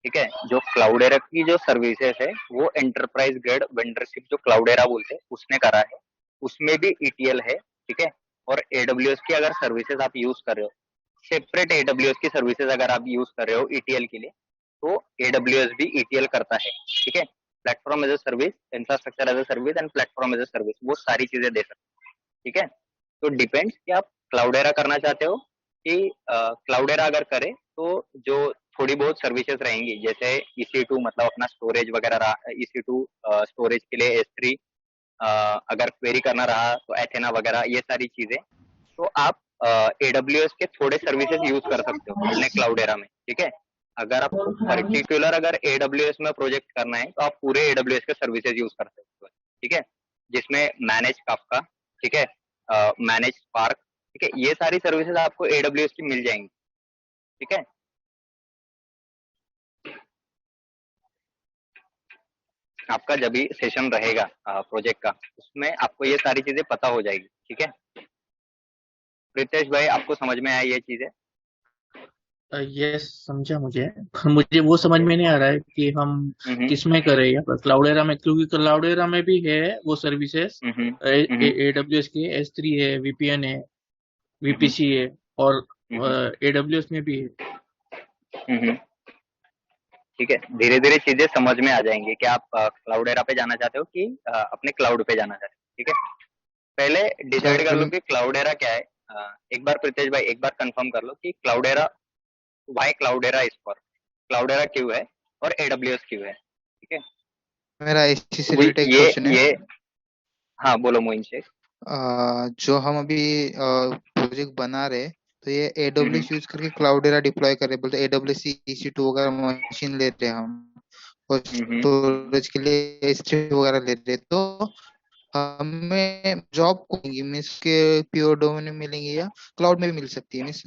ठीक है। जो क्लाउडेरा की जो सर्विसेज है वो एंटरप्राइज ग्रेड वेंडरशिप जो क्लाउडेरा बोलते हैं उसने करा है, उसमें भी ETL है, ठीक है। और AWS की अगर सर्विसेज आप यूज कर रहे हो, सेपरेट AWS की सर्विसेज अगर आप यूज कर रहे हो ETL के लिए, तो AWS भी ETL करता है, ठीक है। Platform as a service, infrastructure as a service and platform as a service, वो सारी चीजें दे सकते हैं, ठीक है। तो डिपेंड्स कि आप क्लाउडेरा करना चाहते हो कि क्लाउडेरा अगर करें तो जो थोड़ी बहुत सर्विसेज रहेंगी जैसे EC2 मतलब अपना स्टोरेज वगैरह रहा, EC2 स्टोरेज के लिए S3 अगर क्वेरी करना रहा तो एथेना वगैरह ये सारी चीजें, तो आप AWS के थोड़े सर्विसेज यूज कर सकते हो अपने क्लाउडेरा में, ठीक है। अगर आपको पर्टिकुलर अगर AWS में प्रोजेक्ट करना है तो आप पूरे AWS के सर्विसेज यूज कर सकते हो, ठीक है। जिसमें मैनेज काफका, ठीक है, मैनेज स्पार्क, ठीक है, ये सारी सर्विसेज आपको AWS की मिल जाएंगी, ठीक है। आपका जब भी सेशन रहेगा प्रोजेक्ट का उसमें आपको ये सारी चीजें पता हो जाएगी, ठीक है। प्रीतेश भाई आपको समझ में आया ये चीजें? ये समझा मुझे, पर मुझे वो समझ में नहीं आ रहा है कि हम किस में करें यहाँ पर क्लाउडेरा में, क्योंकि क्लाउडेरा में भी है वो सर्विसेज, AWS के S3 है, VPN है, VPC है और AWS में भी है। ठीक है, धीरे धीरे चीजें समझ में आ जाएंगी कि आप क्लाउडेरा पे जाना चाहते हो कि अपने क्लाउड पे जाना चाहते हो, ठीक है। पहले डिसाइड कर लो कि क्लाउडेरा क्या है। एक बार प्रीतेश भाई एक बार कंफर्म कर लो कि Cloudera, why Cloudera is for, Cloudera क्यों है और AWS क्यों है, ठीक है। मेरा इसी से रिलेटेड ये क्वेश्चन है। ये हाँ बोलो मोइन शेख। जो हम अभी प्रोजेक्ट बना रहे तो ये AWS यूज करके क्लाउडेरा डिप्लॉय कर रहे, बोलते AWS EC2 वगैरह मशीन ले रहे हम और स्टोरेज के लिए S3 वगैरह ले रहे, तो हमें जॉब को मीन्स के प्योर डोमेन में मिलेंगे या क्लाउड में भी मिल सकती है? मीन्स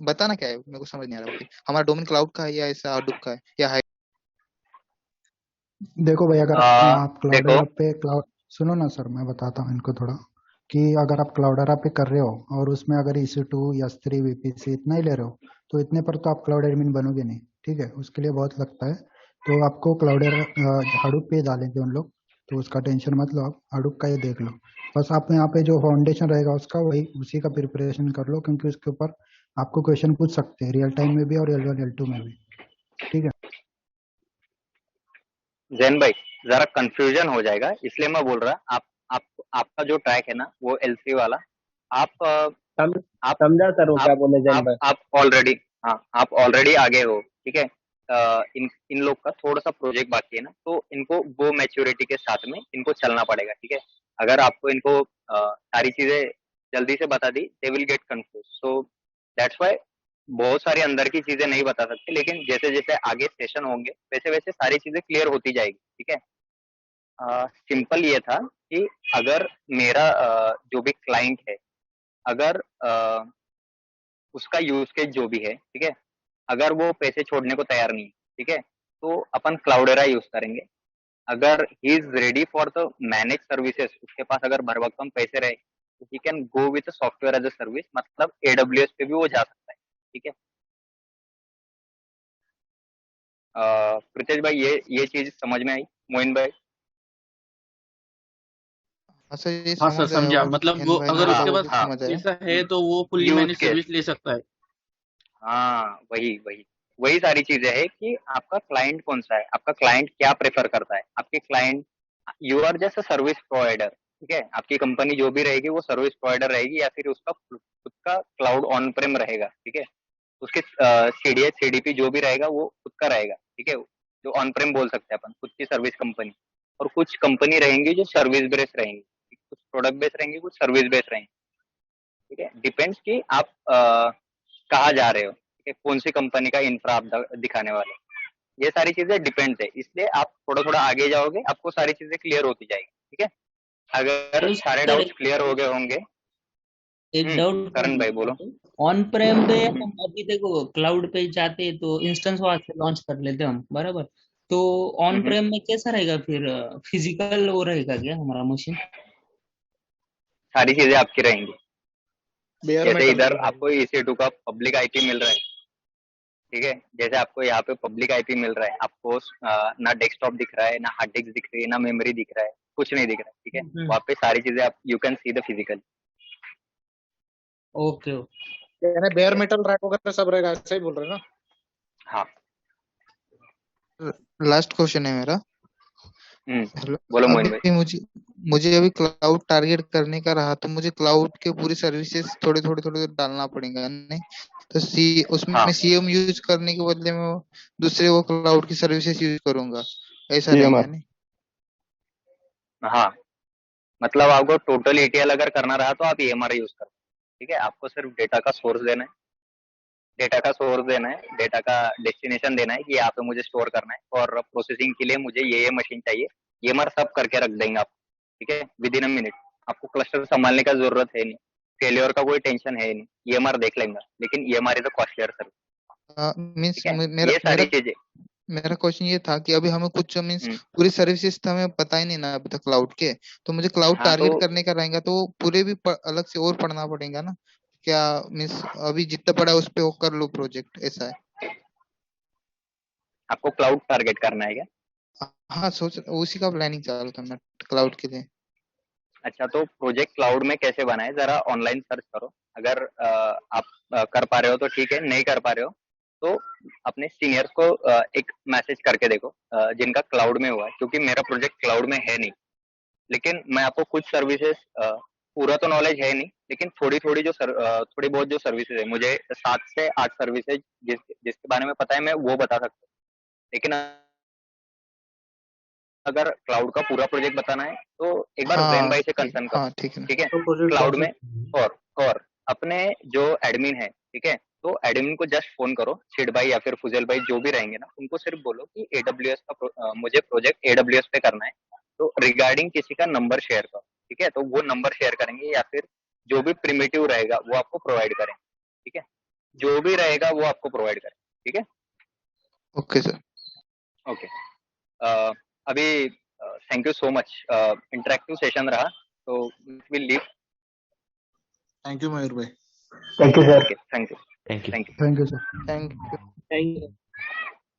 बताना क्या है, मेरे को समझ नहीं आ रहा है। हमारा डोमेन क्लाउड का है या ऐसा हाडूप का है या है? देखो भाई अगर आप देखो क्लाउडेरा पे क्लाउड सुनो ना सर, मैं बताता हूँ इनको थोड़ा कि अगर आप क्लाउडेरा पे कर रहे हो और उसमें अगर EC2 S3 VPC इतना ही ले रहे हो तो इतने पर तो आप क्लाउड एडमिन बनोगे नहीं, ठीक है, उसके लिए बहुत लगता है। तो आपको क्लाउडेरा हाडूप पे डालेंगे उन लोग, तो उसका टेंशन मत लो, आप हाडूप का ये देख लो। बस आप यहाँ पे जो फाउंडेशन रहेगा उसका वही उसी का प्रिपरेशन कर लो क्योंकि उसके ऊपर आपको क्वेश्चन पूछ सकते हैं रियल टाइम में भी और L1 L2 में भी, ठीक है। जैन भाई जरा कंफ्यूजन हो जाएगा इसलिए मैं बोल रहा, आप आपका जो ट्रैक है ना वो L3 वाला, आप समझा सर वो क्या बोले जैन भाई। आप ऑलरेडी, हाँ आप ऑलरेडी आगे हो, ठीक है। इन लोग का थोड़ा सा प्रोजेक्ट बाकी है ना, तो इनको वो मैच्योरिटी के साथ में इनको चलना पड़ेगा, ठीक है। अगर आपको इनको सारी चीजें जल्दी से बता दी they will get confuse, so that's why बहुत सारी अंदर की चीजें नहीं बता सकते, लेकिन जैसे जैसे आगे सेशन होंगे वैसे वैसे सारी चीजें क्लियर होती जाएगी, ठीक है। सिंपल ये था कि अगर मेरा जो भी क्लाइंट है, अगर उसका यूज केस जो भी है, ठीक है, अगर वो पैसे छोड़ने को तैयार नहीं है, ठीक है, तो अपन क्लाउडेरा यूज करेंगे। अगर he is ready for the manage services, उसके पास अगर भरभक्कम पैसे रहे तो he can go with software as a service, मतलब AWS पे भी वो जा सकता है, ठीक है। प्रीतेश भाई ये चीज समझ में आई? मोइन भाई? हाँ सर ये हाँ सर समझ आया समझा, और मतलब एन वो भाई ने अगर बोला उसके वो पास भी हाँ, समझ आया। ऐसा है तो वो fully use manage case, service ले सकता है। हाँ वही सारी चीजें है कि आपका क्लाइंट कौन सा है, आपका क्लाइंट क्या प्रेफर करता है। आपके client, you are just a service provider, ठीक है। आपकी कंपनी जो भी रहेगी वो सर्विस प्रोवाइडर रहेगी या फिर उसका खुद का क्लाउड ऑन प्रेम रहेगा, ठीक है। उसके सीडीएस सीडीपी जो भी रहेगा वो खुद का रहेगा, ठीक है। जो ऑन प्रेम बोल सकते हैं अपन, खुद की सर्विस कंपनी। और कुछ कंपनी रहेंगी जो सर्विस बेस्ड रहेंगी, कुछ प्रोडक्ट बेस्ड रहेंगी, कुछ सर्विस बेस्ड रहेंगी, ठीक है। डिपेंड्स कि आप कहाँ जा रहे हो, ठीक है, कौन सी कंपनी का इंफ्रा आप दिखाने वाले हो। ये सारी चीजें डिपेंड्स है, इसलिए आप थोड़ा थोड़ा आगे जाओगे आपको सारी चीजें क्लियर होती जाएगी, ठीक है। अगर तो सारे सर डाउट्स क्लियर हो गए होंगे। एक डाउट करण भाई बोलो। ऑन प्रेम पे हम अभी देखो क्लाउड पे जाते हैं तो इंस्टेंस वहां से लॉन्च कर लेते हैं हम, बराबर। तो ऑन प्रेम में कैसा रहेगा फिर? फिजिकल वो रहेगा क्या हमारा मशीन? सारी चीजें आपकी रहेंगी। बेयर जैसे मेटल इधर आपको EC2 का पब्लिक आईपी मिल रहा है, ठीक है। जैसे आपको यहाँ पे पब्लिक आईपी मिल रहा है, आपको ना डेस्कटॉप दिख रहा है, ना हार्ड डिस्क दिख रही है, ना मेमोरी दिख रहा है, कुछ नहीं दिख रहा है, ठीक है। वहाँ पे सारी चीजें आप you can see the physical. Okay यानी बेयर मेटल रैक वगैरह सब रहेगा, ऐसा ही बोल रहे हैं ना? हाँ। लास्ट क्वेश्चन है मेरा। बोलो मोइन भाई। अभी मुझे अभी क्लाउड टारगेट करने का रहा तो मुझे क्लाउड के पूरी सर्विसेज थोड़े डालना पड़ेगा नहीं? तो उसमें हाँ। मैं सीएम यूज करने के बदले में दूसरे वो क्लाउड की सर्विसेज यूज करूंगा, ऐसा CMR। रहेगा नहीं? हाँ, मतलब आपको टोटल ETL अगर करना रहा तो आप EMR यूज करो, ठीक है। आपको सिर्फ डेटा का सोर्स देना है, डेटा का डेस्टिनेशन देना है कि यहाँ पे मुझे स्टोर करना है और प्रोसेसिंग के लिए मुझे ये मशीन चाहिए। EMR सब करके रख देंगे आपको, ठीक है, विद इन अ मिनट। आपको क्लस्टर संभालने का जरूरत है नहीं, फेलियर का कोई टेंशन है नहीं, EMR देख लेंगे। लेकिन EMR is a costlier service, means ठीक है। मेरा ये सारी चीजें मेरा क्वेश्चन ये था कि अभी हमें कुछ मीन्स पूरी सर्विसेज तो हमें पता ही नहीं ना अभी तक क्लाउड के, तो मुझे क्लाउड हाँ, टारगेट तो करने का रहेगा तो पूरे भी अलग से और पढ़ना पड़ेगा ना क्या? मीन्स अभी जितना पड़ा है उस पे वो कर लो प्रोजेक्ट, ऐसा है? आपको क्लाउड टारगेट करना है क्या? हाँ सोच उसी का प्लानिंग चालू था मैं क्लाउड के लिए। अच्छा, तो प्रोजेक्ट क्लाउड में कैसे बनाए जरा ऑनलाइन सर्च करो। अगर आप कर पा रहे हो तो ठीक है, नहीं कर पा रहे हो तो अपने सीनियर्स को एक मैसेज करके देखो जिनका क्लाउड में हुआ है, क्योंकि मेरा प्रोजेक्ट क्लाउड में है नहीं। लेकिन मैं आपको कुछ सर्विसेज, पूरा तो नॉलेज है नहीं, लेकिन थोड़ी बहुत जो सर्विसेज है, मुझे 7 से 8 सर्विसेज जिसके बारे में पता है मैं वो बता सकता हूँ। लेकिन अगर क्लाउड का पूरा प्रोजेक्ट बताना है तो एक बार जैन भाई से कंसर्न करो, हाँ ठीक है। ठीक है। क्लाउड में और अपने जो एडमिन है, ठीक है, तो एडमिन को जस्ट फोन करो, सिड भाई या फिर फुजेल भाई जो भी रहेंगे ना, उनको सिर्फ बोलो कि AWS का मुझे प्रोजेक्ट AWS पे करना है, तो रिगार्डिंग किसी का नंबर शेयर करो, ठीक है। तो वो नंबर शेयर करेंगे या फिर जो भी प्रिमिटिव रहेगा वो आपको प्रोवाइड करेंगे, ठीक है। जो भी रहेगा वो आपको प्रोवाइड करें, ठीक है। Okay sir. ओके, अभी thank you so much, interactive session रहा, तो विल लीव। थैंक यू मयूर भाई। Thank you sir. Thank you. Thank you sir. Thank you. Thank you.